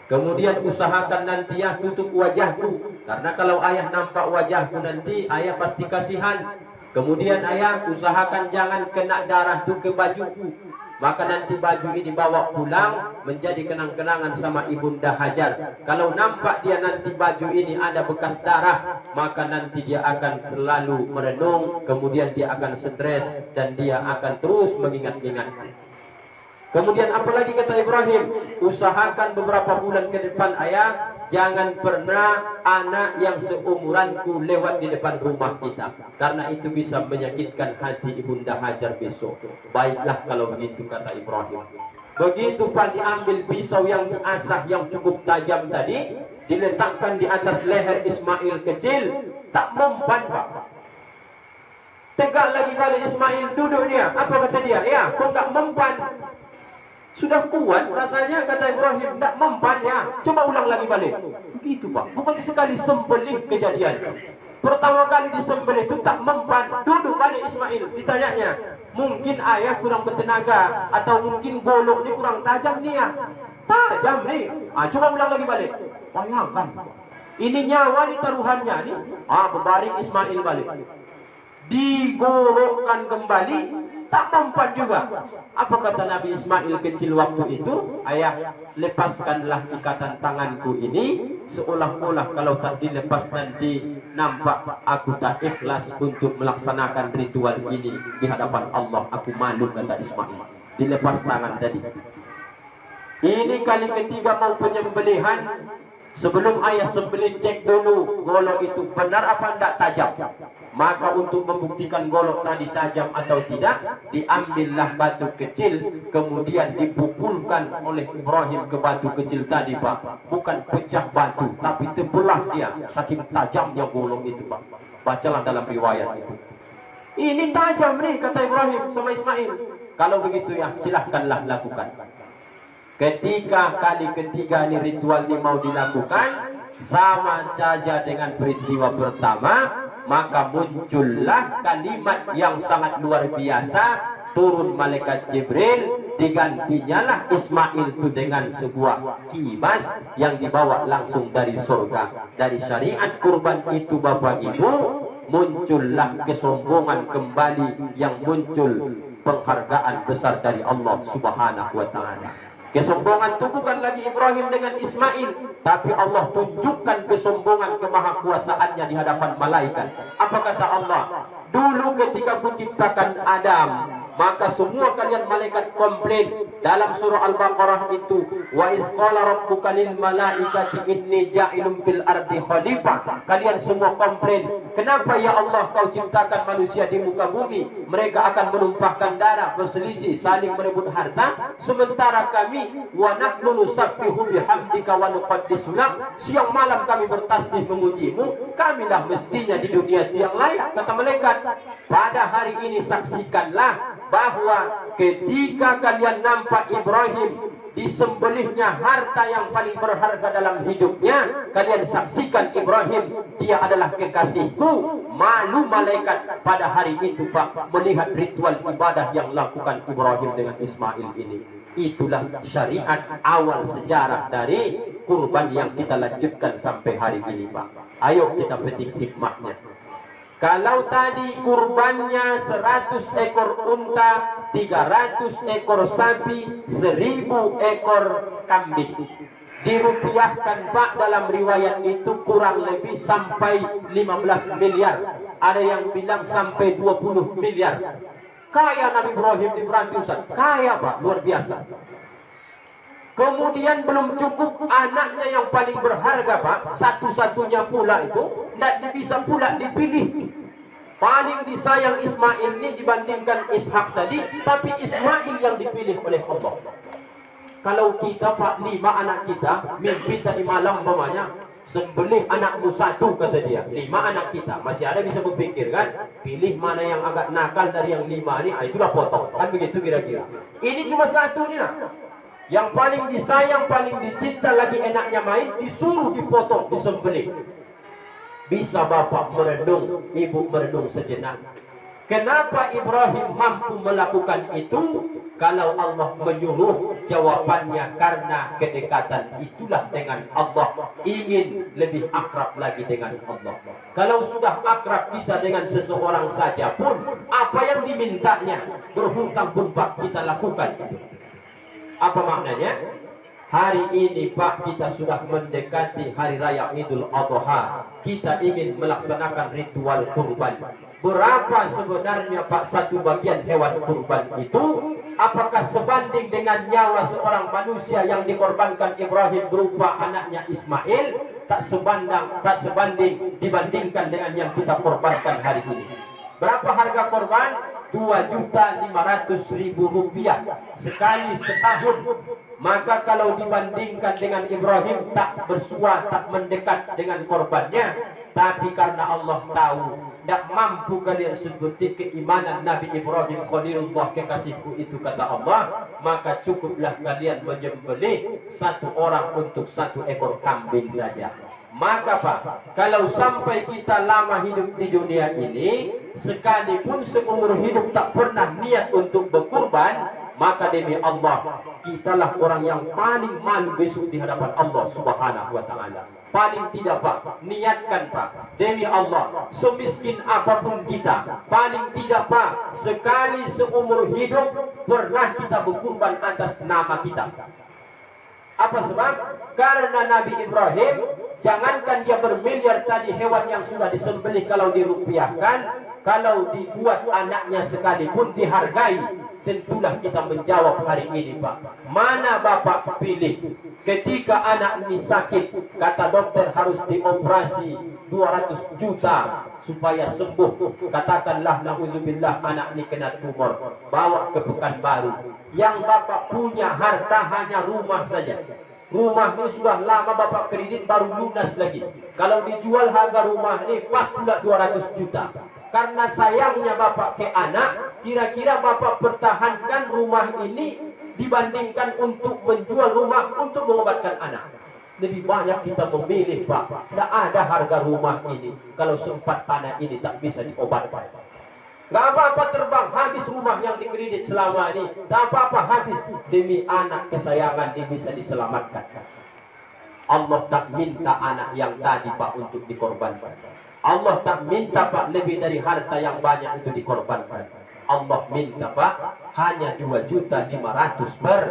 Kemudian usahakan nanti ya tutup wajahku, karena kalau ayah nampak wajahku nanti ayah pasti kasihan. Kemudian ayah usahakan jangan kena darah tu ke bajuku, maka nanti baju ini bawa pulang menjadi kenang-kenangan sama Ibunda Hajar. Kalau nampak dia nanti baju ini ada bekas darah, maka nanti dia akan terlalu merenung, kemudian dia akan stres dan dia akan terus mengingat-ingatku. Kemudian apalagi kata Ibrahim, usahakan beberapa bulan ke depan ayah, jangan pernah anak yang seumuranku lewat di depan rumah kita, karena itu bisa menyakitkan hati Ibunda Hajar besok. Baiklah kalau begitu kata Ibrahim. Begitu Pak diambil pisau yang diasah yang cukup tajam tadi, diletakkan di atas leher Ismail kecil, tak mempan Pak. Tegak lagi balik Ismail, duduk dia. Apa kata dia? Ya, kok tak mempan? Sudah kuat rasanya kata Ibrahim, tak mempan ya. Coba ulang lagi balik. Begitu Pak. Bukan sekali sembelih kejadian. Pertama kali disembelih itu tak mempan. Duduk balik Ismail. Ditanyanya, mungkin ayah kurang bertenaga, atau mungkin golok ni kurang tajam ni ya. Tajam ni. Coba ulang lagi balik. Bayangkan. Ini nyawa ni taruhannya ni. Berbaring Ismail balik. Digorokkan kembali, tak mempan juga. Apa kata Nabi Ismail kecil waktu itu? Ayah, lepaskanlah ikatan tanganku ini, seolah-olah kalau tak dilepas nanti nampak aku tak ikhlas untuk melaksanakan ritual ini di hadapan Allah. Aku malu kata Ismail. Dilepas tangan tadi. Ini kali ketiga mau penyembelihan. Sebelum ayah sembelih cek dulu golok itu benar apa tidak tajam. Maka untuk membuktikan golok tadi tajam atau tidak, diambillah batu kecil, kemudian dipukulkan oleh Ibrahim ke batu kecil tadi Pak. Bukan pecah batu, tapi terbelah dia, saking tajamnya golok itu Pak. Bacalah dalam riwayat itu. Ini tajam nih kata Ibrahim sama Ismail. Kalau begitu ya silahkanlah lakukan. Ketika kali ketiga ini ritual ini mau dilakukan, sama saja dengan peristiwa pertama, maka muncullah kalimat yang sangat luar biasa. Turun malaikat Jibril, digantinya lah Ismail itu dengan sebuah kibas yang dibawa langsung dari surga. Dari syariat kurban itu Bapak Ibu, muncullah kesombongan kembali, yang muncul penghargaan besar dari Allah Subhanahu wa Ta'ala. Kesombongan itu bukan lagi Ibrahim dengan Ismail, tapi Allah tunjukkan kesombongan kemahakuasaannya di hadapan malaikat. Apa kata Allah? Dulu ketika kuciptakan Adam, maka semua kalian malaikat komplain. Dalam surah Al-Baqarah itu, wa iz qala rabbuka lil malaikati inni ja'ilun fil ardi khalifah. Kalian semua komplain, kenapa ya Allah kau ciptakan manusia di muka bumi? Mereka akan menumpahkan darah, berselisih, saling merebut harta, sementara kami wa nahnu nusabbihu bihamdika wa nuqaddisu lak, siang malam kami bertasbih memujimu, kamilah mestinya di dunia yang layak. Kata malaikat, pada hari ini saksikanlah bahwa ketika kalian nampak Ibrahim disembelihnya harta yang paling berharga dalam hidupnya, kalian saksikan Ibrahim, dia adalah kekasihku. Malu malaikat pada hari itu Pak, melihat ritual ibadah yang lakukan Ibrahim dengan Ismail ini. Itulah syariat awal sejarah dari kurban yang kita lanjutkan sampai hari ini Pak. Ayo kita petik hikmahnya. Kalau tadi kurbannya 100 ekor unta, 300 ekor sapi, 1000 ekor kambing, dirupiahkan Pak, dalam riwayat itu kurang lebih sampai 15 miliar. Ada yang bilang sampai 20 miliar. Kaya Nabi Ibrahim di Berantusan, kaya Pak, luar biasa. Kemudian belum cukup, anaknya yang paling berharga Pak, satu-satunya pula itu, tidak bisa pula dipilih. Paling disayang Ismail ini dibandingkan Ishak tadi, tapi Ismail yang dipilih oleh Allah. Kalau kita Pak, 5 anak kita, mimpi tadi malam namanya, sembelih anakmu 1 kata dia, 5 anak kita, masih ada bisa berpikir kan, pilih mana yang agak nakal dari yang 5 ini, itulah potong, kan begitu kira-kira. Ini cuma 1 nih lah. Yang paling disayang, paling dicinta, lagi enaknya main, disuruh dipotong, disembelih. Bisa bapak merenung, ibu merenung sejenak. Kenapa Ibrahim mampu melakukan itu? Kalau Allah menyuruh, Jawabannya karena kedekatan itulah dengan Allah, ingin lebih akrab lagi dengan Allah. Kalau sudah akrab kita dengan seseorang saja pun, apa yang dimintanya berhutang pun Pak kita lakukan. Apa maknanya? Hari ini Pak kita sudah mendekati hari raya Idul Adha. Kita ingin melaksanakan ritual kurban. Berapa sebenarnya Pak satu bagian hewan kurban itu? Apakah sebanding dengan nyawa seorang manusia yang dikorbankan Ibrahim berupa anaknya Ismail? Tak sebanding dibandingkan dengan yang kita korbankan hari ini. Berapa harga korban? 2.500.000 rupiah sekali setahun. Maka kalau dibandingkan dengan Ibrahim, tak bersua, tak mendekat dengan korbannya. Tapi karena Allah tahu tidak mampu kalian seperti keimanan Nabi Ibrahim Khalilullah kekasihku itu, kata Allah, maka cukuplah kalian menyembelih satu orang untuk satu ekor kambing saja. Maka Pak, kalau sampai kita lama hidup di dunia ini, sekalipun seumur hidup tak pernah niat untuk berkurban, maka demi Allah, kitalah orang yang paling malu besok di hadapan Allah Subhanahu wa Ta'ala. Paling tidak Pak, niatkan Pak, demi Allah, semiskin apapun kita, paling tidak Pak, sekali seumur hidup pernah kita berkurban atas nama kita. Apa sebab? Karena Nabi Ibrahim, jangankan dia bermiliar tadi hewan yang sudah disembelih kalau dirupiahkan, kalau dibuat anaknya sekalipun dihargai, tentulah kita menjawab hari ini Pak. Mana Bapak pilih ketika anak ini sakit, kata dokter harus dioperasi 200 juta supaya sembuh. Katakanlah na'udzubillah anak ini kena tumor, bawa ke Pekanbaru. Yang Bapak punya harta hanya rumah saja. Rumah ini sudah lama Bapak kredit baru lunas lagi. Kalau dijual harga rumah ini pas pula 200 juta. Karena sayangnya Bapak ke anak, kira-kira Bapak pertahankan rumah ini dibandingkan untuk menjual rumah untuk mengobatkan anak. Lebih banyak kita memilih Pak. Tidak ada harga rumah ini kalau sempat anak ini tak bisa diobatkan. Gak apa-apa terbang, habis rumah yang dikredit selama ini. Gak apa-apa habis, demi anak kesayangan dia bisa diselamatkan. Allah tak minta anak yang tadi Pak untuk dikorbankan. Allah tak minta Pak lebih dari harta yang banyak itu dikorbankan. Allah minta Pak hanya 2.500.000 per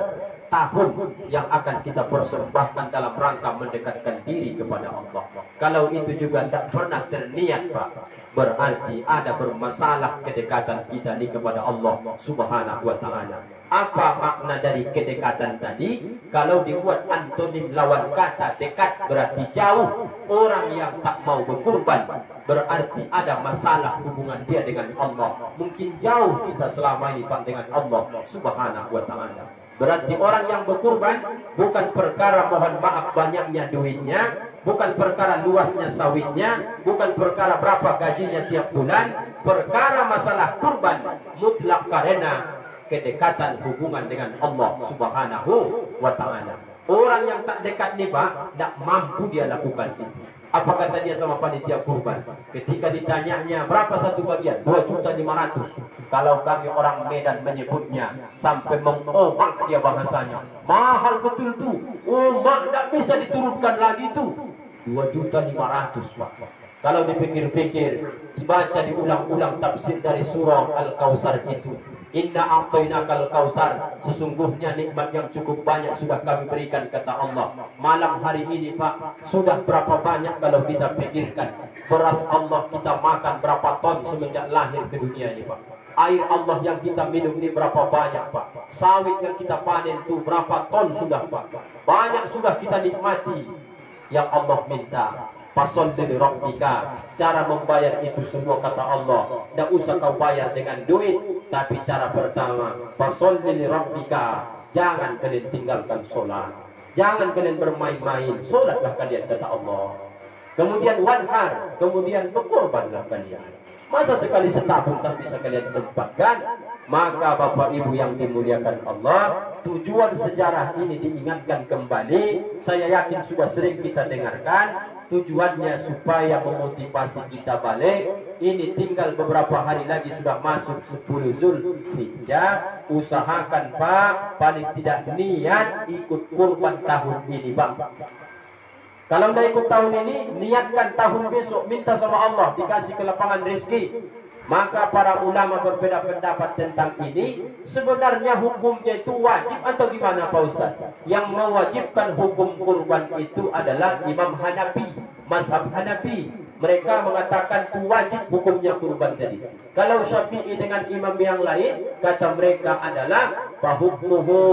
tahun yang akan kita persembahkan dalam rangka mendekatkan diri kepada Allah. Kalau itu juga tidak pernah terniat Pak, berarti ada bermasalah kedekatan kita ini kepada Allah Subhanahu wa Ta'ala. Apa makna dari kedekatan tadi? Kalau dibuat antonim lawan kata dekat berarti jauh. Orang yang tak mau berkurban berarti ada masalah hubungan dia dengan Allah. Mungkin jauh kita selama ini Pak dengan Allah Subhanahu wa Ta'ala. Berarti orang yang berkurban bukan perkara mohon maaf banyaknya duitnya, bukan perkara luasnya sawitnya, bukan perkara berapa gajinya tiap bulan. Perkara masalah kurban mutlak karena kedekatan hubungan dengan Allah Subhanahu wa Ta'ala. Orang yang tak dekat nih Pak, tak mampu dia lakukan itu. Apa kata dia sama panitia kurban? Ketika ditanyanya berapa satu bagian? 2.500.000. Kalau kami orang Medan menyebutnya sampai mengomak dia bahasanya. Mahal betul tuh. Omak tak bisa diturunkan lagi tuh. 2.500.000 Pak. Kalau dipikir-pikir, dibaca diulang-ulang tafsir dari surah Al-Kautsar itu. Inna a'tainakal kautsar, sesungguhnya nikmat yang cukup banyak sudah kami berikan, kata Allah. Malam hari ini Pak, sudah berapa banyak kalau kita pikirkan. Beras Allah kita makan berapa ton semenjak lahir ke dunia ini Pak. Air Allah yang kita minum ini berapa banyak Pak. Sawit yang kita panen itu berapa ton sudah Pak. Banyak sudah kita nikmati. Yang Allah minta, fasholli li rabbika, cara membayar itu semua kata Allah, tidak usah kau bayar dengan duit, tapi cara pertama, fasholli li rabbika, jangan kalian tinggalkan sholat, jangan kalian bermain-main, sholatlah kalian kata Allah. Kemudian wanhar, kemudian berkorbanlah kalian. Masa sekali setahun tak bisa kalian sempatkan? Maka Bapak Ibu yang dimuliakan Allah, tujuan sejarah ini diingatkan kembali. Saya yakin sudah sering kita dengarkan. tujuannya supaya memotivasi kita balik. Ini tinggal beberapa hari lagi sudah masuk 10 Zulhijjah. Usahakan Pak, paling tidak niat ikut kurban tahun ini Pak. Kalau tidak ikut tahun ini, niatkan tahun besok, minta sama Allah dikasih kelapangan rezeki. Maka para ulama berbeda pendapat tentang ini. Sebenarnya hukumnya itu wajib atau gimana Pak Ustaz? Yang mewajibkan hukum kurban itu adalah Imam Hanafi, mazhab Hanafi. Mereka mengatakan itu wajib hukumnya kurban tadi. Kalau Syafi'i dengan imam yang lain, kata mereka adalah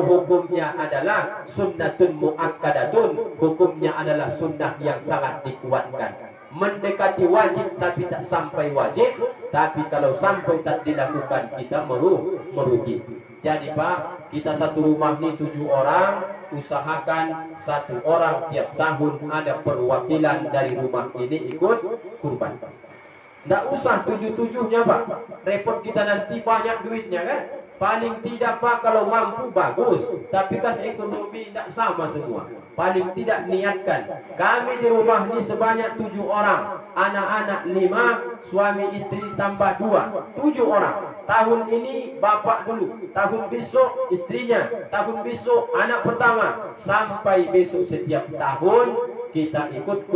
hukumnya adalah sunnatun muakkadatun. Hukumnya adalah sunnah yang sangat dikuatkan. Mendekati wajib tapi tak sampai wajib. Tapi kalau sampai tak dilakukan kita merugi. Jadi Pak, kita satu rumah ini 7 orang. Usahakan 1 orang tiap tahun ada perwakilan dari rumah ini ikut kurban. Tidak usah 7-7-nya Pak. Repot kita nanti banyak duitnya kan. Paling tidak Pak, kalau mampu bagus. Tapi kan ekonomi tidak sama semua. Paling tidak niatkan. Kami di rumah ini sebanyak 7 orang. Anak-anak 5, suami istri tambah 2. 7 orang. Tahun ini bapak dulu. Tahun besok istrinya. Tahun besok anak pertama. Sampai besok setiap tahun kita ikut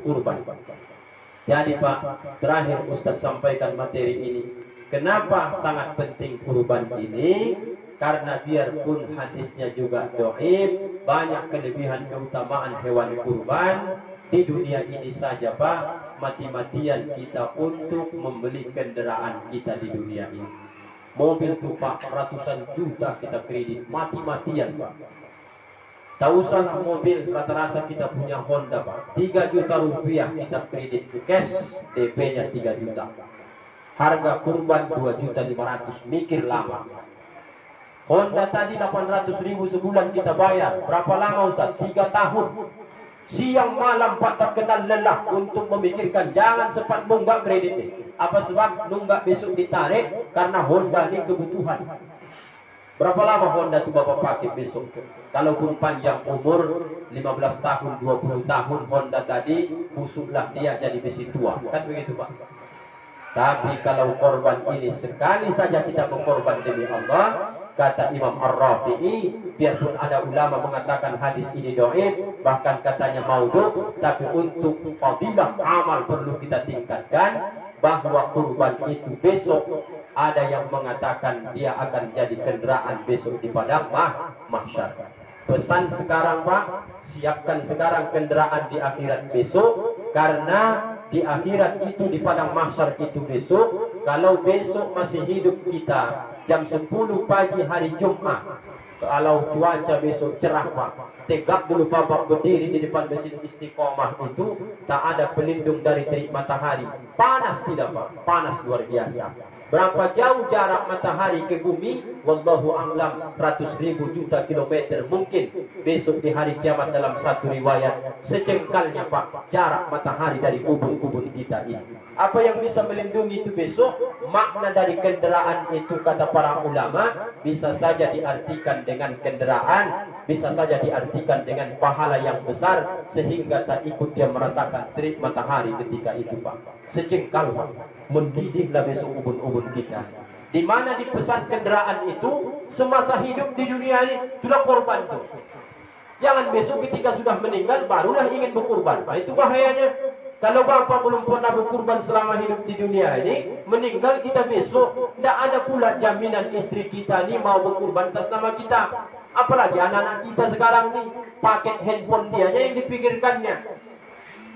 kurban. Jadi Pak, terakhir Ustaz sampaikan materi ini. Kenapa sangat penting kurban ini? Karena biarpun hadisnya juga dhaif, banyak kelebihan keutamaan hewan kurban. Di dunia ini saja Pak, mati-matian kita untuk membeli kendaraan kita di dunia ini. Mobil tuh Pak, ratusan juta kita kredit, mati-matian Pak. Tak usah mobil, rata-rata kita punya Honda Pak, 3 juta rupiah kita kredit cash, DP-nya 3 juta. Harga kurban 2.500.000, mikir lama. Honda tadi 800.000 sebulan kita bayar. Berapa lama Ustaz? 3 tahun. Siang malam Pak tak kenal lelah untuk memikirkan jangan sempat nunggak kredit ini. Apa sebab nunggak besok ditarik? Karena Honda ini kebutuhan. Berapa lama Honda itu Bapak pakai besok? Kalaupun panjang umur 15 tahun, 20 tahun Honda tadi, busuklah dia jadi besi tua. Kan begitu Pak? Tapi kalau korban ini sekali saja kita berkorban demi Allah, kata Imam Ar-Rafi'i, biarpun ada ulama mengatakan hadis ini dhaif, bahkan katanya maudhu, tapi untuk fadilah amal perlu kita tingkatkan bahwa kurban itu besok ada yang mengatakan dia akan jadi kendaraan besok di padang mahsyar. Pesan sekarang Pak, siapkan sekarang kendaraan di akhirat besok, karena di akhirat itu di padang mahsyar itu besok. Kalau besok masih hidup kita jam 10 pagi hari Jumat, kalau cuaca besok cerah Pak, tegak dulu Bapak berdiri di depan Masjid Istiqomah itu, tak ada pelindung dari terik matahari. Panas tidak Pak? Panas luar biasa. Berapa jauh jarak matahari ke bumi? Wallahu a'lam, ratus ribu juta kilometer. Mungkin besok di hari kiamat dalam satu riwayat secengkalnya Pak jarak matahari dari ubun-ubun kita ini. Apa yang bisa melindungi itu besok? Makna dari kendaraan itu kata para ulama bisa saja diartikan dengan kendaraan, bisa saja diartikan dengan pahala yang besar, sehingga tak ikut dia merasakan terik matahari ketika itu Pak. Secengkal Pak, mendidihlah besok ubun-ubun kita. Di mana dipesan kendaraan itu semasa hidup di dunia ini sudah korban tuh. Jangan besok ketika sudah meninggal barulah ingin berkurban. Nah, itu bahayanya. Kalau Bapak belum pernah berkurban selama hidup di dunia ini, meninggal kita besok, tidak ada pula jaminan istri kita ini mau berkurban atas nama kita. Apalagi anak-anak kita sekarang ini, paket handphone dia yang dipikirkannya.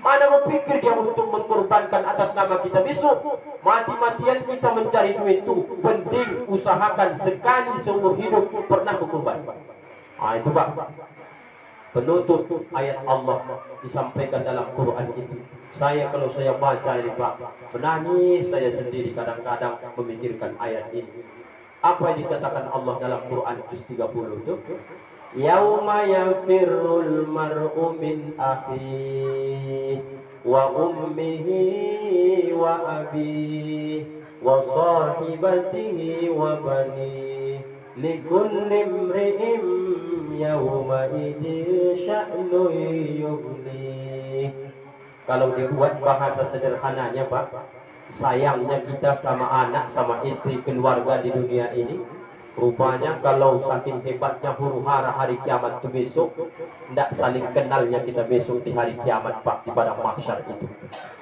Mana berpikir dia untuk mengkorbankan atas nama kita besok? Mati-matian kita mencari duit itu. Penting usahakan sekali seumur hidup pernah berkorban. Ah itu Pak. Penutup ayat Allah disampaikan dalam Quran itu. Kalau saya baca ini Pak, menangis saya sendiri kadang-kadang memikirkan ayat ini. Apa yang dikatakan Allah dalam Quran juz 30 itu? Yauma yafirrul mar'u min akhihi wa ummihi wa abihi wa sahibatihi wa banihi likulli imri'in yawma idin sya'nun yughnihi. Kalau dibuat bahasa sederhananya Pak, sayangnya kita sama anak, sama istri, keluarga di dunia ini, rupanya kalau saking hebatnya huru hara hari kiamat itu besok, tidak saling kenalnya kita besok di hari kiamat Pak, di padang mahsyar itu.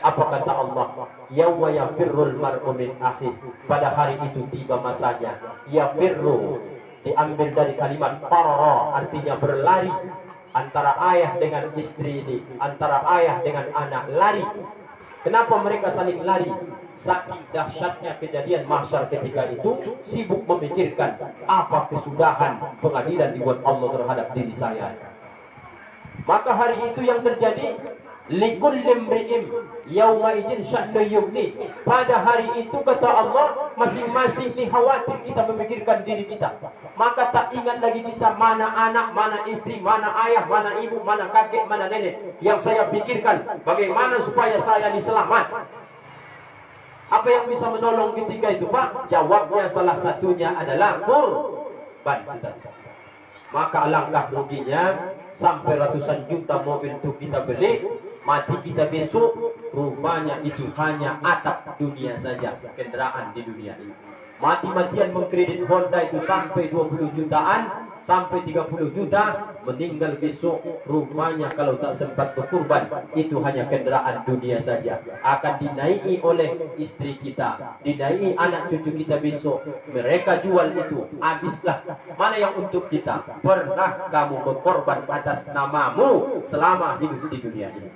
Apa kata Allah? Yawma yafirrul mar'u min akhi. Pada hari itu tiba masanya. Yafirru diambil dari kalimat farara, artinya berlari. Antara ayah dengan istri ini, antara ayah dengan anak, lari. Kenapa mereka saling lari? Saking dahsyatnya kejadian mahsyar ketika itu, sibuk memikirkan apa kesudahan pengadilan dibuat Allah terhadap diri saya. Maka hari itu yang terjadi, likulli imri'in yauma idzin sya'nu yughni. Pada hari itu kata Allah, masing-masing ni khawatir kita memikirkan diri kita. Maka tak ingat lagi kita mana anak, mana istri, mana ayah, mana ibu, mana kakek, mana nenek. Yang saya pikirkan bagaimana supaya saya diselamat. Apa yang bisa menolong ketika itu Pak? Jawabnya salah satunya adalah kurban. Maka alangkah ruginya sampai ratusan juta mobil itu kita beli, mati kita besok, rupanya itu hanya atap dunia saja, kendaraan di dunia ini. Mati-matian mengkredit Honda itu sampai 20 jutaan, sampai 30 juta, meninggal besok, rupanya kalau tak sempat berkurban, itu hanya kendaraan dunia saja. Akan dinaiki oleh istri kita, dinaiki anak cucu kita besok. Mereka jual itu, habislah. Mana yang untuk kita? Pernah kamu berkorban atas namamu selama hidup di dunia ini?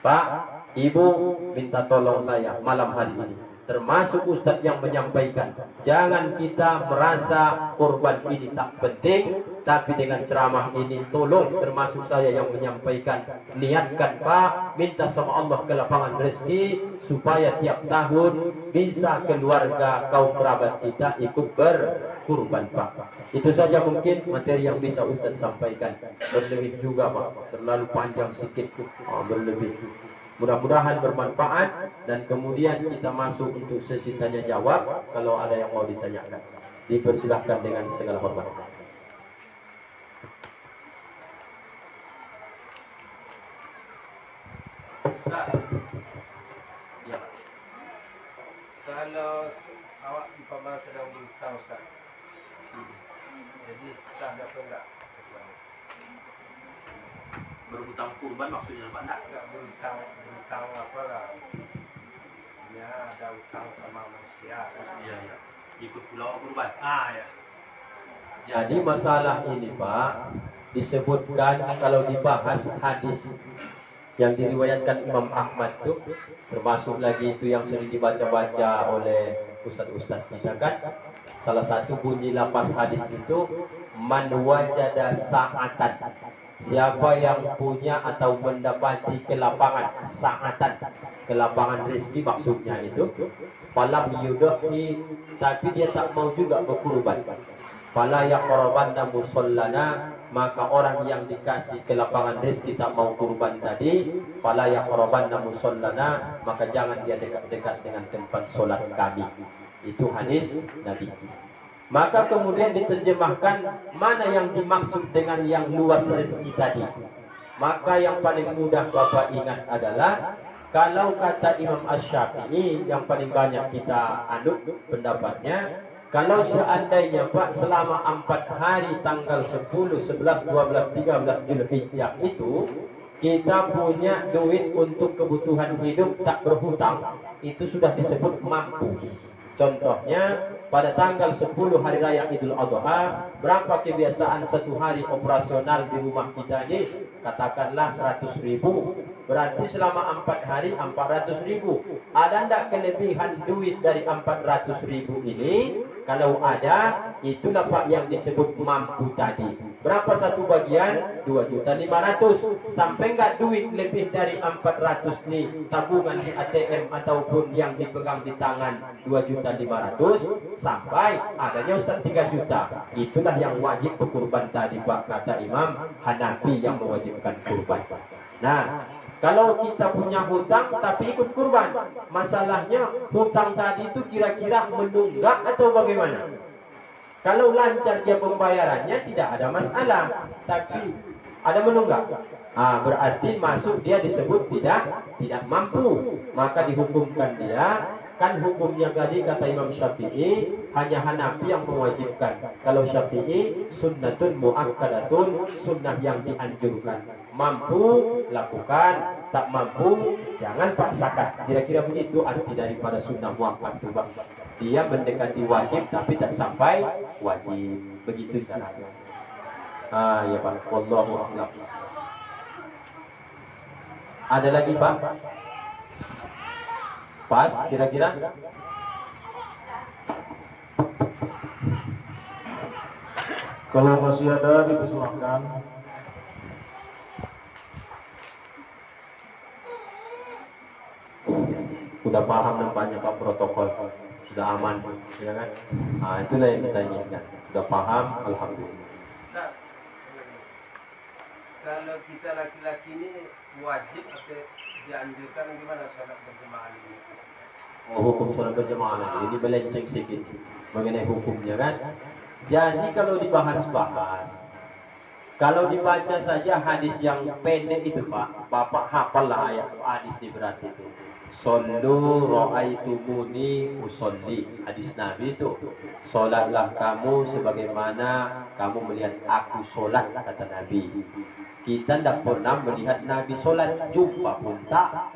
Pak, Ibu minta tolong saya malam hari ini, termasuk Ustadz yang menyampaikan, jangan kita merasa korban ini tak penting, tapi dengan ceramah ini tolong termasuk saya yang menyampaikan, niatkan Pak, minta sama Allah kelapangan rezeki supaya tiap tahun bisa keluarga kaum kerabat kita ikut berkurban Pak. Itu saja mungkin materi yang bisa Ustadz sampaikan. Berlebih juga Pak, terlalu panjang sikit, berlebih. Mudah-mudahan bermanfaat, dan kemudian kita masuk untuk sesi tanya jawab. Kalau ada yang mau ditanyakan, dipersilahkan dengan segala hormat. Ya. Kalau awak umpama sedang berusaha Ustaz, jadi sah apa enggak? Berhutang kurban maksudnya apa? Enggak berhutang apa lah. Dia ada hutang sama manusia. Iya ya. Ikut pulau kurban. Ya. Jadi masalah ini Pak disebutkan kalau dibahas hadis yang diriwayatkan Imam Ahmad itu, termasuk lagi itu yang sering dibaca-baca oleh ustaz-ustaz kita kan. Salah satu bunyi lapas hadis itu, man wajada sa'atan. Siapa yang punya atau mendapati kelapangan, sa'atan, kelapangan rezeki maksudnya itu, falam yudahi, tapi dia tak mau juga berkurban, fala yaqrabanna musallana, maka orang yang dikasih kelapangan rezeki tak mau kurban tadi, fala yaqrabanna musallana, maka jangan dia dekat-dekat dengan tempat solat kami. Itu hadis Nabi. Maka kemudian diterjemahkan mana yang dimaksud dengan yang luas rezeki tadi. Maka yang paling mudah Bapak ingat adalah, kalau kata Imam Asy-Syafi'i yang paling banyak kita anut pendapatnya, kalau seandainya Pak selama 4 hari tanggal 10, 11, 12, 13 Zulhijjah itu kita punya duit untuk kebutuhan hidup tak berhutang, itu sudah disebut mampu. Contohnya pada tanggal 10 hari raya Idul Adha, berapa kebiasaan satu hari operasional di rumah kita ini? Katakanlah 100.000. Berarti selama 4 hari 400.000. Ada tidak kelebihan duit dari 400.000 ini? Kalau ada, itulah Pak yang disebut mampu tadi. Berapa satu bagian? 2.500.000. Sampai enggak duit lebih dari 400 nih, tabungan di ATM ataupun yang dipegang di tangan 2.500.000, sampai adanya Ustaz 3 juta. Itulah yang wajib berkurban tadi Pak, kata Imam Hanafi yang mewajibkan kurban. Nah, kalau kita punya hutang tapi ikut kurban, masalahnya hutang tadi itu kira-kira menunggak atau bagaimana? Kalau lancar dia pembayarannya tidak ada masalah, tapi ada menunggak. Berarti masuk dia disebut tidak mampu, maka dihukumkan dia. Kan hukumnya tadi kata Imam Syafi'i hanya Hanafi yang mewajibkan. Kalau Syafi'i sunnatun muakkadatun, sunnah yang dianjurkan. Mampu lakukan, tak mampu jangan paksakan. Kira-kira begitu arti daripada sunnah muakkadah. Dia mendekati wajib tapi tak sampai wajib. Begitu caranya. Ya Pak, wallahu a'lam. Ada lagi Pak? Pas kira-kira? Kalau masih ada dipersilahkan. Sudah paham nampaknya Pak protokol, sudah aman, ya kan? Itulah yang kita inginkan. Sudah paham, alhamdulillah. Nah, kalau kita laki-laki ini wajib atau dianjurkan gimana salat berjemaah ini? Hukum salat berjemaah ini melenceng sedikit mengenai hukumnya kan. Jadi kalau dibahas-bahas, kalau dibaca saja hadis yang pendek itu Pak, Bapak hafallah ayat hadis di berarti itu. Sallu ra'aitumuni usolli. Hadis Nabi itu, solatlah kamu sebagaimana kamu melihat aku solat, kata Nabi. Kita tidak pernah melihat Nabi solat, jumpa pun tak.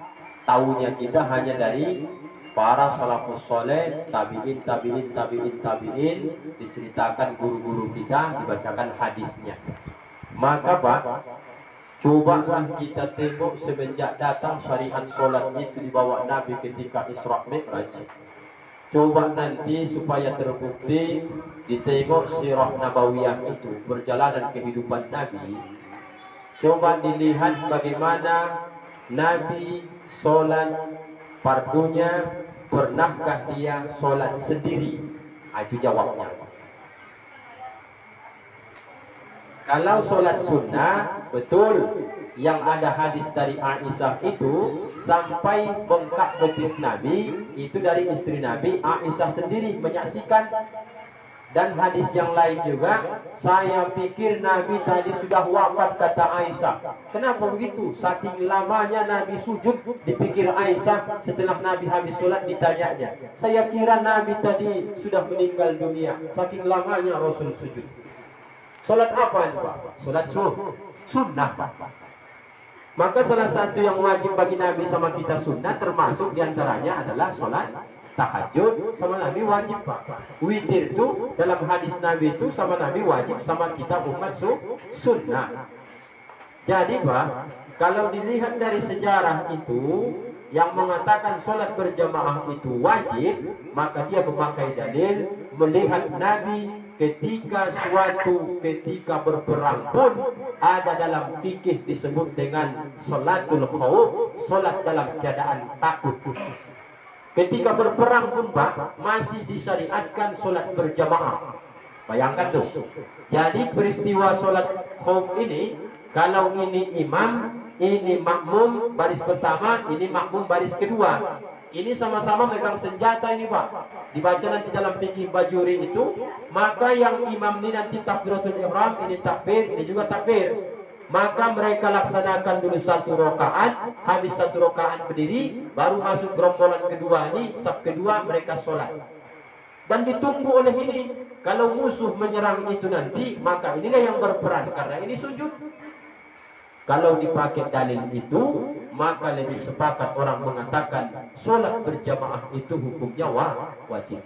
Taunya kita hanya dari para salafus soleh, tabi'in, diceritakan guru-guru kita, dibacakan hadisnya. Maka Pak, cobalah kita tengok semenjak datang syariat solat itu dibawa Nabi ketika Isra Mi'raj. Coba nanti supaya terbukti ditengok sirah nabawiyah itu, perjalanan kehidupan Nabi. Coba dilihat bagaimana Nabi solat fardunya, pernahkah dia solat sendiri? Itu jawabnya. Kalau solat sunnah, betul yang ada hadis dari Aisyah itu sampai bengkak betis Nabi, itu dari istri Nabi Aisyah sendiri menyaksikan. Dan hadis yang lain juga, saya pikir Nabi tadi sudah wafat, kata Aisyah. Kenapa begitu? Saking lamanya Nabi sujud, dipikir Aisyah setelah Nabi habis sholat ditanyanya. Saya kira Nabi tadi sudah meninggal dunia. Saking lamanya Rasul sujud. Sholat apa ini Pak? Sholat sunnah Pak. Maka salah satu yang wajib bagi Nabi sama kita sunnah, termasuk diantaranya adalah sholat tahajud sama Nabi wajib Pak. Witir itu dalam hadis Nabi itu sama Nabi wajib, sama kita umat sunnah. Jadi Pak, kalau dilihat dari sejarah itu yang mengatakan sholat berjamaah itu wajib, maka dia memakai dalil melihat Nabi ketika berperang pun ada dalam fikih disebut dengan sholatul khauf, sholat dalam keadaan takut. Ketika berperang pun Pak, masih disyariatkan sholat berjamaah. Bayangkan tuh. Jadi peristiwa sholat khauf ini, kalau ini imam, ini makmum baris pertama, ini makmum baris kedua. Ini sama-sama megang senjata ini Pak. Dibaca nanti dalam fikih Bajuri itu, maka yang imam ini nanti takbiratul ihram, ini takbir, ini juga takbir. Maka mereka laksanakan dulu satu rakaat, habis satu rakaat berdiri, baru masuk gerombolan kedua ini, saf kedua mereka sholat. Dan ditunggu oleh ini, kalau musuh menyerang itu nanti, maka inilah yang berperan, karena ini sujud. Kalau dipakai dalil itu, maka lebih sepakat orang mengatakan sholat berjamaah itu hukumnya wajib.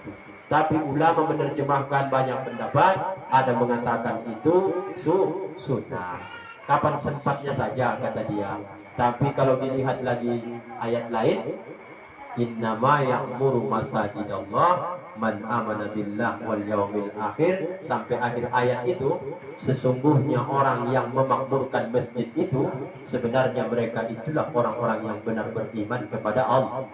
Tapi ulama menerjemahkan banyak pendapat, ada mengatakan itu sunnah. Kapan sempatnya saja, kata dia. Tapi kalau dilihat lagi ayat lain, innama ya'muru masajidallah man amana billah wal yaumil akhir, sampai akhir ayat itu, sesungguhnya orang yang memakmurkan masjid itu sebenarnya mereka itulah orang-orang yang benar beriman kepada Allah.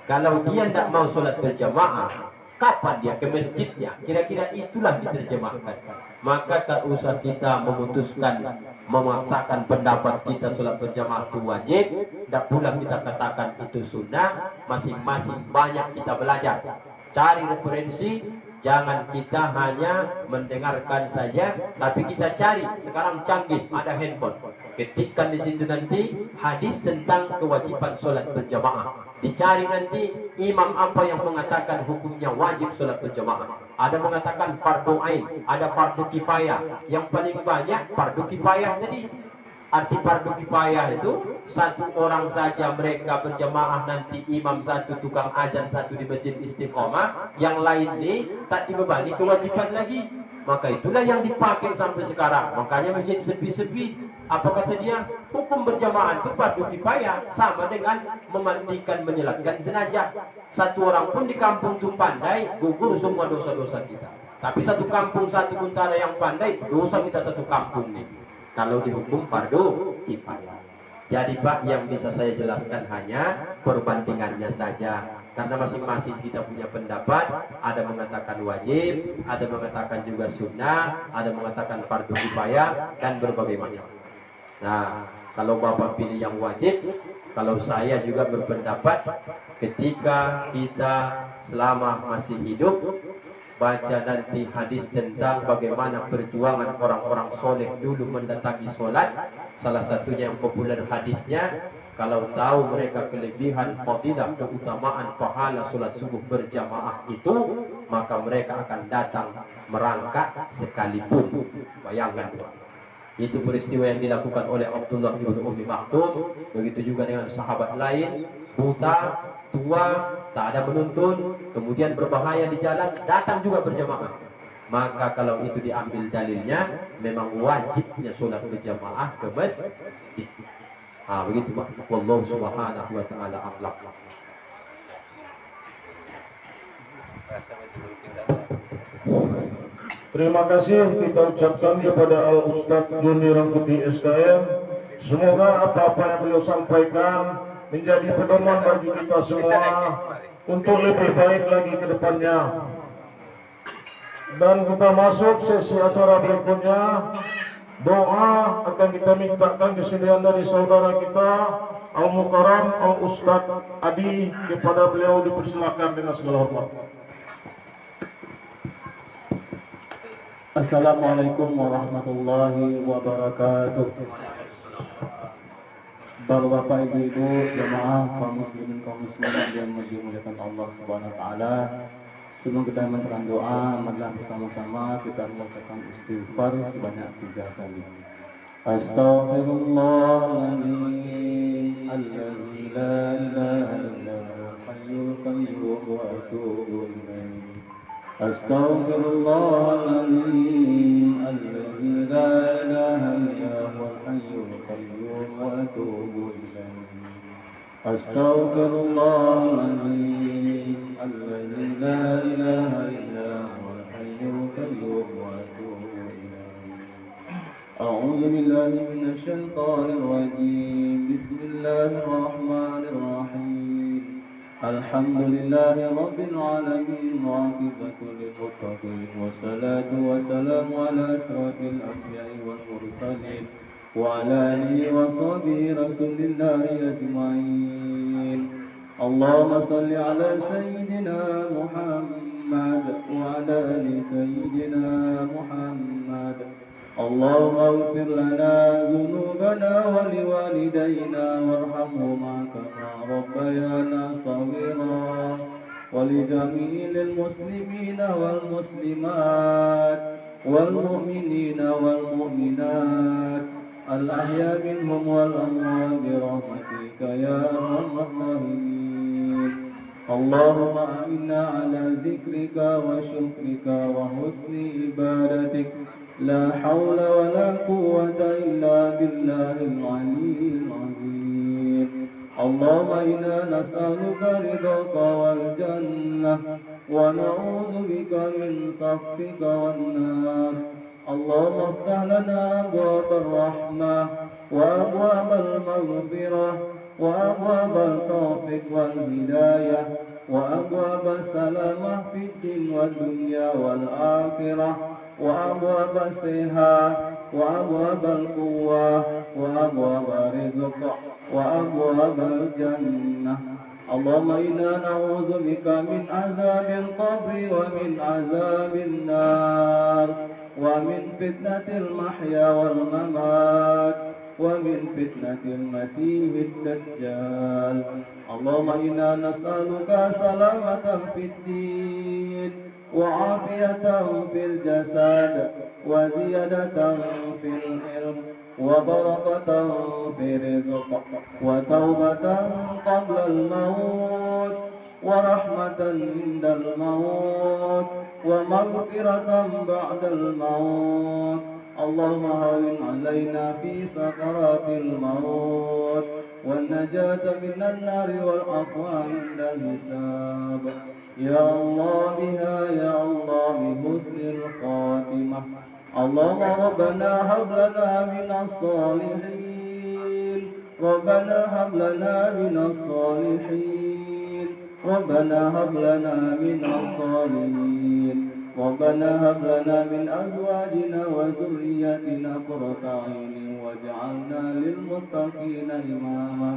Kalau dia tidak mau sholat berjamaah, kapan dia ke masjidnya? Kira-kira itulah diterjemahkan. Maka tak usah kita memutuskan, memaksakan pendapat kita sholat berjamaah itu wajib, tidak pula kita katakan itu sunnah. Masing-masing banyak kita belajar, cari referensi. Jangan kita hanya mendengarkan saja, tapi kita cari. Sekarang canggih, ada handphone. Ketikkan di situ nanti hadis tentang kewajiban sholat berjamaah. Dicari nanti imam apa yang mengatakan hukumnya wajib sholat berjamaah. Ada mengatakan fardu ain, ada fardu kifayah. Yang paling banyak fardu kifayah tadi. Arti fardu kifayah itu satu orang saja mereka berjamaah, nanti imam satu, tukang azan satu di masjid Istiqomah, yang lain ini tak dibebani kewajiban lagi. Maka itulah yang dipakai sampai sekarang. Makanya masjid sepi-sepi. Apa kata dia? Hukum berjamaah itu fardu kifayah, sama dengan memandikan, menyelatkan jenazah. Satu orang pun di kampung itu pandai, gugur semua dosa-dosa kita. Tapi satu kampung satu pun tak ada yang pandai, dosa kita satu kampung nih. Kalau dihukum fardu kifayah. Jadi Pak, yang bisa saya jelaskan hanya perbandingannya saja. Karena masing-masing kita punya pendapat. Ada mengatakan wajib, ada mengatakan juga sunnah, ada mengatakan fardu kifayah, dan berbagai macam. Nah, kalau Bapak pilih yang wajib, kalau saya juga berpendapat ketika kita selama masih hidup, baca nanti hadis tentang bagaimana perjuangan orang-orang soleh dulu mendatangi sholat. Salah satunya yang populer hadisnya, kalau tahu mereka kelebihan, fadilah, keutamaan, pahala sholat subuh berjamaah itu, maka mereka akan datang merangkak sekalipun. Bayangkan Pak. Itu peristiwa yang dilakukan oleh Abdullah bin Ummi Maktum. Begitu juga dengan sahabat lain, buta, tua, tak ada penuntun, kemudian berbahaya di jalan, datang juga berjamaah. Maka kalau itu diambil dalilnya, memang wajibnya sholat berjamaah ke masjid. Begitu Pak. Wallahu subhanahu wa ta'ala a'lam. Terima kasih kita ucapkan kepada Al-Ustaz Joni Rangkuti SKM. Semoga apa-apa yang beliau sampaikan menjadi pedoman bagi kita semua untuk lebih baik lagi ke depannya. Dan kita masuk sesi acara berikutnya. Doa akan kita mintakan kesediaan dari saudara kita Al-Mukarram Al-Ustaz Adi. Kepada beliau dipersilakan dengan segala hormat. Assalamualaikum warahmatullahi wabarakatuh. Bapak-bapak, ibu-ibu, jemaah kaum muslimin kaum muslimat yang dimuliakan Allah Subhanahu wa taala. Sebelum kita mengerjakan doa, marilah bersama-sama kita mengucapkan istighfar sebanyak 3 kali. Astaghfirullahaladzim, alladzi la ilaha illa huwal hayyul qayyum wa atubu ilaih. Astaghfirullahaladzim, alladzi la ilaha illa huwal hayyul qayyum wa atubu ilaih. Astaghfirullahaladzim, alladzi la ilaha illa huwal hayyul qayyum wa atubu ilaih. A'udzu billahi minasy syaithanir rajim. Bismillahirrahmanirrahim. Alhamdulillahi rabbil alamin wa aqibatu lil muttaqin wassalatu wassalamu ala asrafil anbiya'i wal mursalin wa ala alihi wa sahbihi rasulillahi ajma'in. Allahumma salli ala sayyidina Muhammad wa ala ali sayyidina Muhammad. Allahumma ighfir lana dhunubana wa liwalidayna warhamhuma kama rabbayana shaghira wa li jami'il muslimina wal muslimat wal mu'minina wal mu'minat al ahya minhum wal amwat bi rahmatika ya arhamar rahimin. Allahumma inna ala zikrika wa syukrika wa husni ibadatik. La hawla wa la quwwata illa billahil aliyyil azim. Allahumma inna nas'aluka ridhaka wal jannah wa na'udzu bika min sakhtika wan nar. Allahumma iftah lana abwaabal rahmah wa abwaabal maghfirah wa abwaabal tawfiq wal hidayah wa abwaabas salamah fid din wad dunya wal akhirah wa abwaabal sihah wa abwaabal quwwah wa abwaabal rizq wa abwaabal jannah. Allahumma inna na'udzu bika min azabil qabri wa min azabin nar wa min fitnatil mahya wal mamat ومن فتنة المسيح الدجال. اللهم إنا نسألك سلامة في الدين وعافية في الجسد وزيادة في العلم وبركة في الرزق وتوبة قبل الموت ورحمة عند الموت ومغفرة بعد الموت. اللهم هون علينا في سكرات الموت والنجاة من النار والعفو عند الحساب. يا الله بها يا الله بحسن الخاتمة. اللهم ربنا هب لنا من الصالحين ربنا هب لنا من الصالحين ربنا هب لنا من الصالحين ربنا هب لنا من أزواجنا وذرياتنا قرة أعين واجعلنا للمتقين إماما.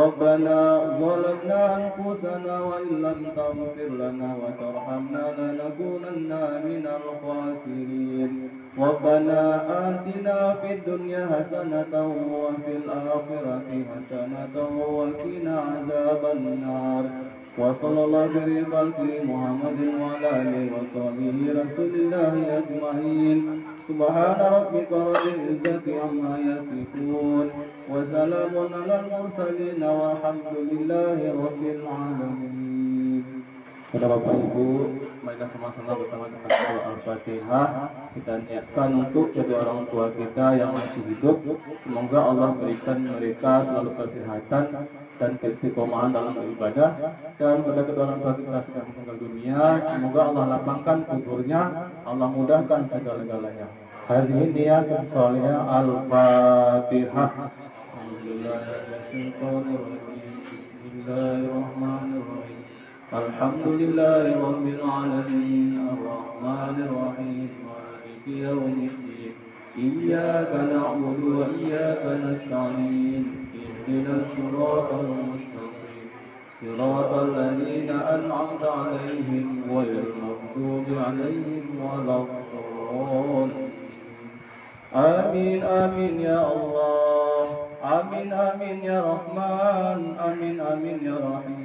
ربنا ظلمنا أنفسنا وإن لم تغفر لنا وترحمنا لنكونن من الخاسرين. ربنا آتنا في الدنيا حسنة وفي الآخرة حسنة وقنا عذاب النار. وصلى الله بخلق محمد وعلى آله وصحبه رسول الله أجمعين. سبحان ربك رب العزة عما يصفون وسلام على المرسلين والحمد لله رب العالمين. Pada Bapak Ibu, marilah sama-sama bersama kita berdoa Al-Fatihah. Kita niatkan untuk kedua orang tua kita yang masih hidup. Semoga Allah berikan mereka selalu kesehatan dan keistiqomahan dalam beribadah. Dan pada kedua orang tua kita sudah meninggal dunia, semoga Allah lapangkan kuburnya, Allah mudahkan segala-galanya. Hadhihi niyat sholihah Al-Fatihah. Bismillahirrahmanirrahim. Alhamdulillahi rabbil alamin arrahmanir rahim maliki yaumiddin iyyaka na'budu wa iyyaka nasta'in ihdinas siratal mustaqim siratal ladzina an'amta 'alaihim ghairil maghdubi 'alaihim waladdallin. Amin amin ya Allah, amin amin ya Rahman, amin amin ya Rahim.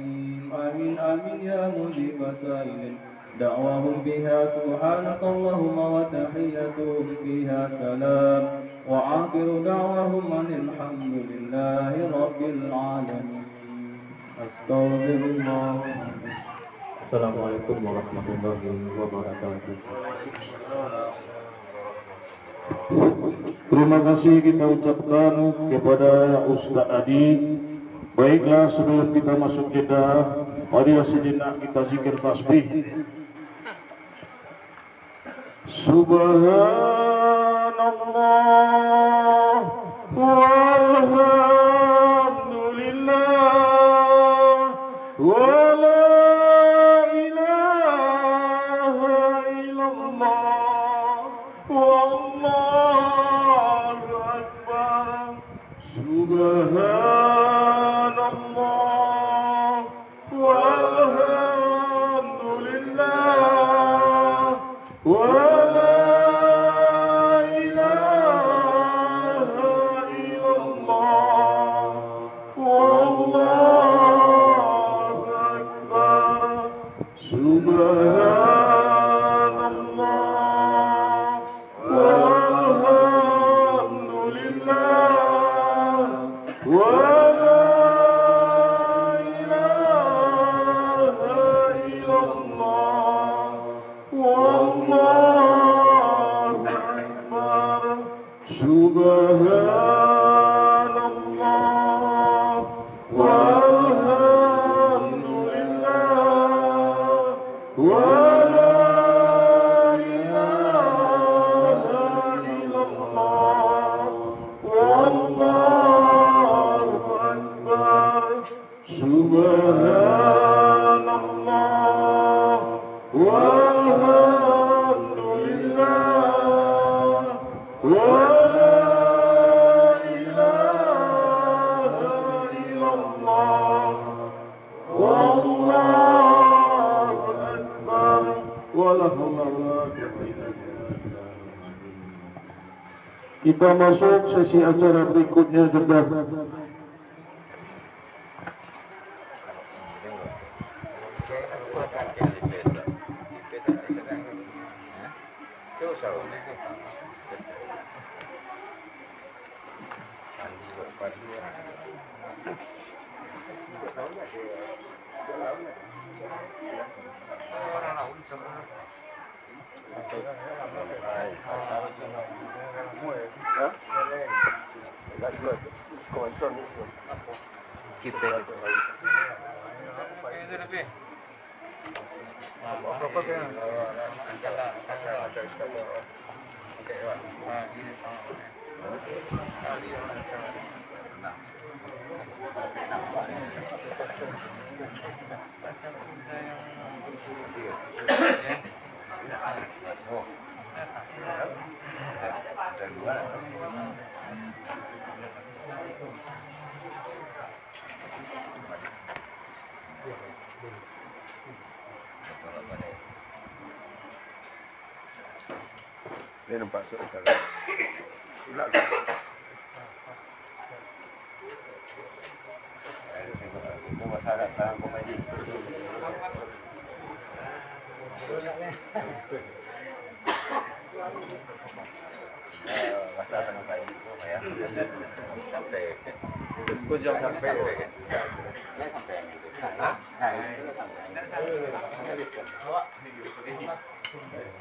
آمين آمين يا مجيب سائل دعواهم بها سبحانك اللهم وتحيتهم فيها سلام وآخر دعواهم أن الحمد لله رب العالمين. أستغفر الله. السلام عليكم ورحمة الله وبركاته. Terima kasih kita ucapkan kepada Ustaz Adi. Baiklah, sebelum kita masuk jeda, mari sejenak kita zikir tasbih. Subhanallah walhamdulillah wa la ilaha illallah wallahu akbar. Subhanallah Allahu Akbar. Kita masuk sesi acara berikutnya, Jeddah. Dia nampak sekarang. Pulak ke? Itu masalah dalam komedi. Masalah dalam komedi itu ya. Sampai ujung sampai kan? Sampai yang itu. Nah, itu sampai. Awak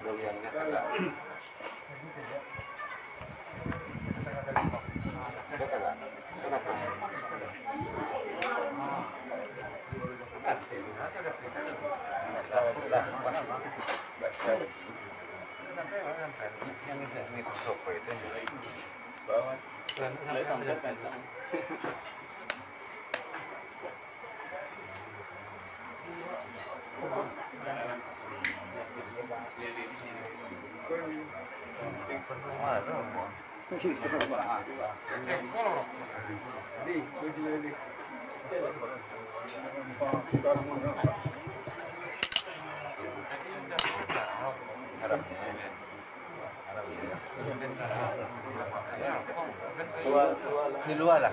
belum yang enggak. Di luar lah.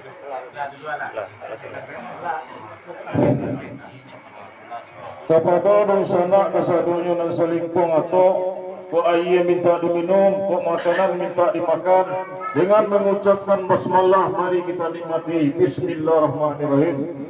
Kepada dan sanak kesadunya dan selingpung atau ko ayah minta diminum, ko makanan minta dimakan dengan mengucapkan basmalah. Mari kita nikmati. Bismillahirrahmanirrahim.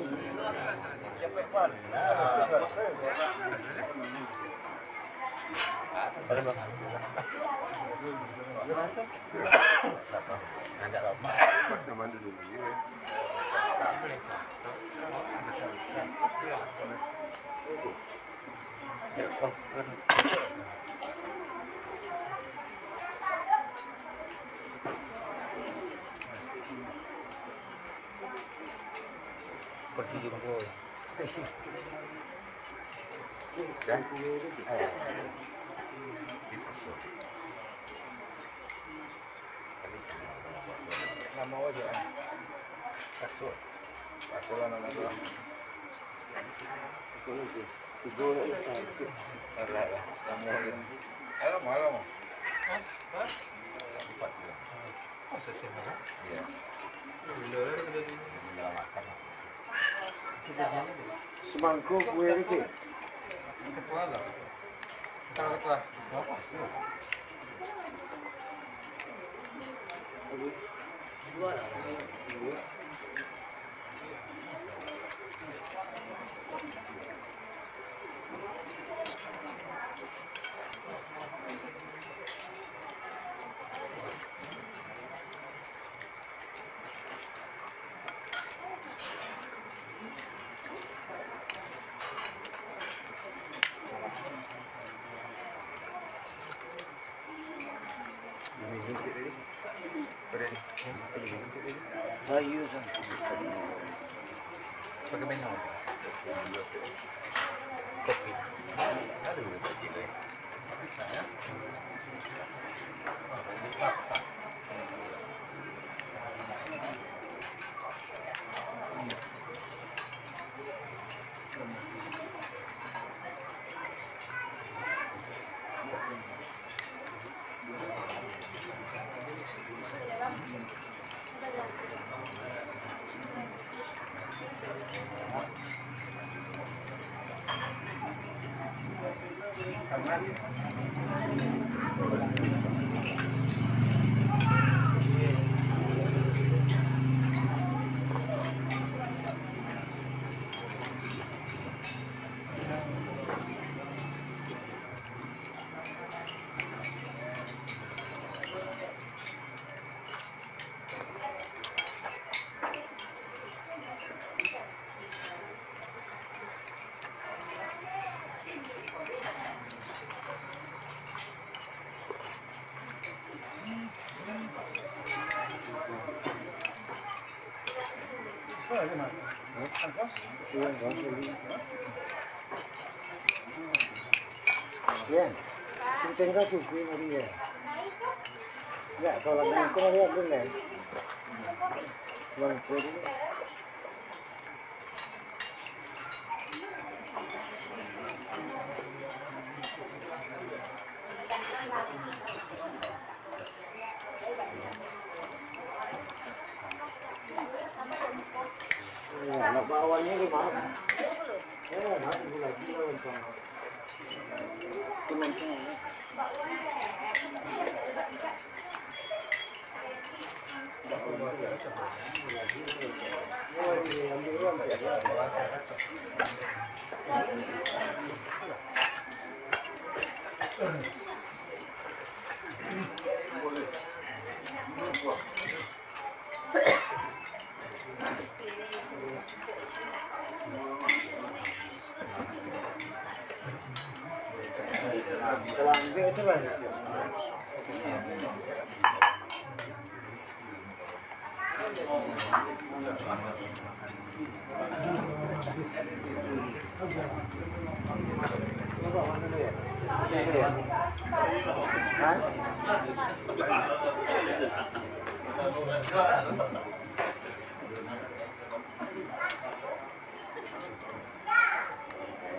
Nama aja. Kasut. Kasut nama tu. Itu ada nama dia. Alam malam. Empat. Ya. Semangkuk kue ni. Kepala. Kepala. Apa sih? Pakai minum. Kopi. Aduh, kopi ni. Bien, si tengas su fin, María. Ya, kalau nanti María dulu. Bang, jadi. Ya, anak bawahnya di mana? Nanti lagi lawan sama. Teman-teman.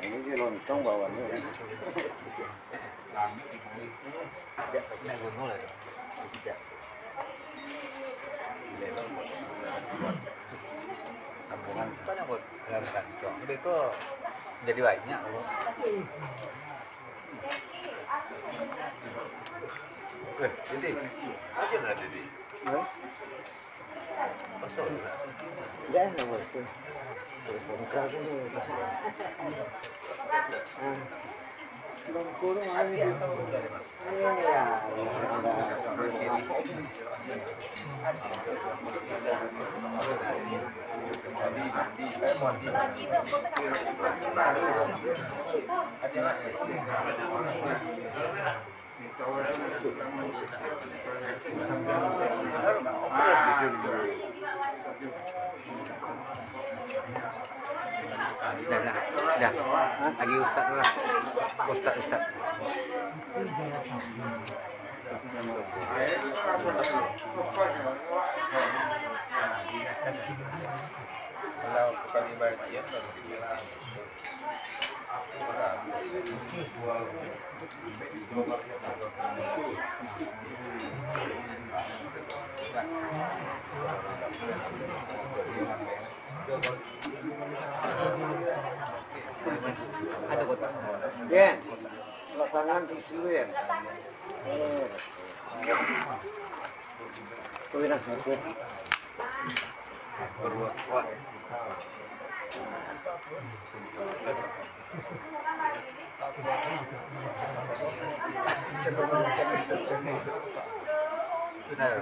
Ini dia lontong bawahnya. Sambungan tanya buat kan. Jadi itu jadi banyak. Jadi aja lah jadi. Pasal. Dah lah bos. Pengkar ni. Bangkulu ani. Ya. Dah. Lagi ustaz lah. Ustaz. Kalau kali bagian baru dibilang. Ada kota. Ya. Lapangan di situ ya. Kau nak apa? Berbuat. Benar.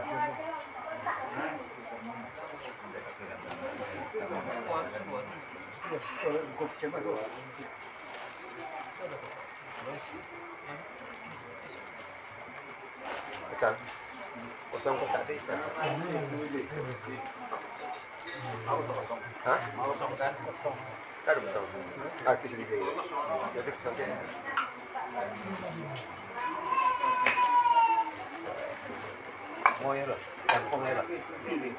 Ikan. Kosong kok tak ada ikan. Hah? Kosong kan? Kosong. Ada betul. Di sini dia. Jadi sampai. Mau ya lah. Kampung ya lah. Ini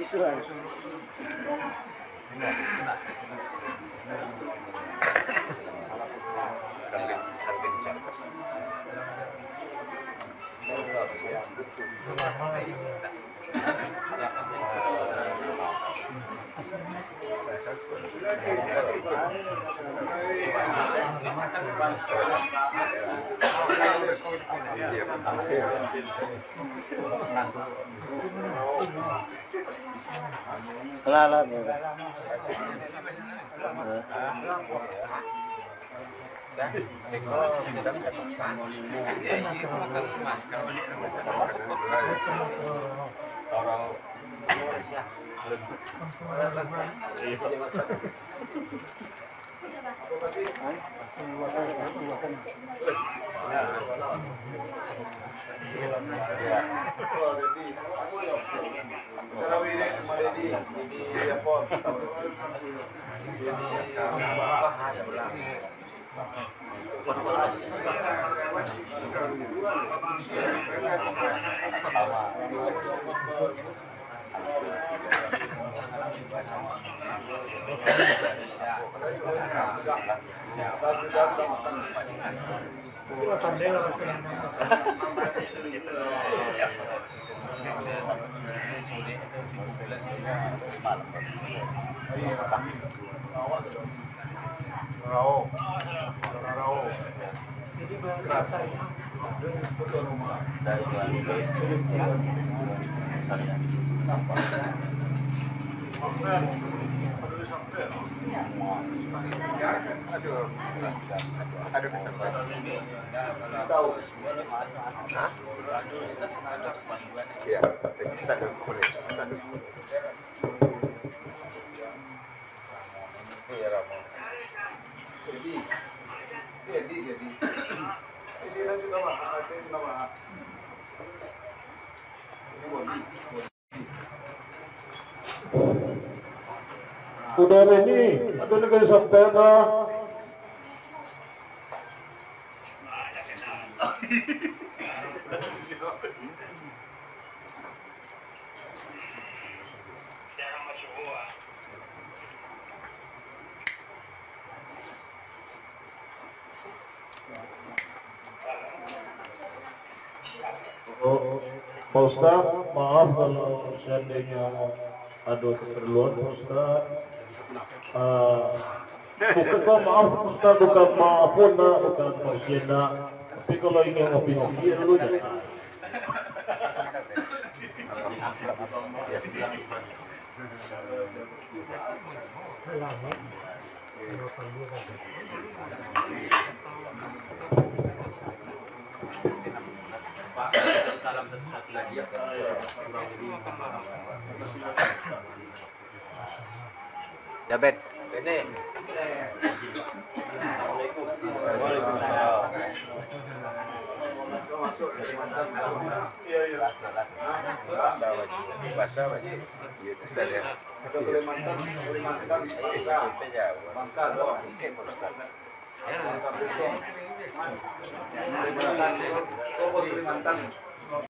Isuan. Lalat ya. Ada kesempatan. Iya, standar boleh, standar. Iya, Ramo. Jadi. Ini kan juga mahal, ini mahal. Ini bodi. Saudara ini ada negara sampai na Pak Ustaz, maaf kalau seandainya ada keperluan Pak Ustaz. Bukan maaf Pak Ustaz, bukan maaf pun bukan maksudnya. Tapi kalau ingin ngopi-ngopi dulu ya. Salam satu lagi ya. Ya, Bet. Ini. Waalaikumsalam. Iya. Bahasa wajib. Iya, Ustaz ya. Kalimantan. Bangka doang. Oke, Pak Ustaz. Kalimantan.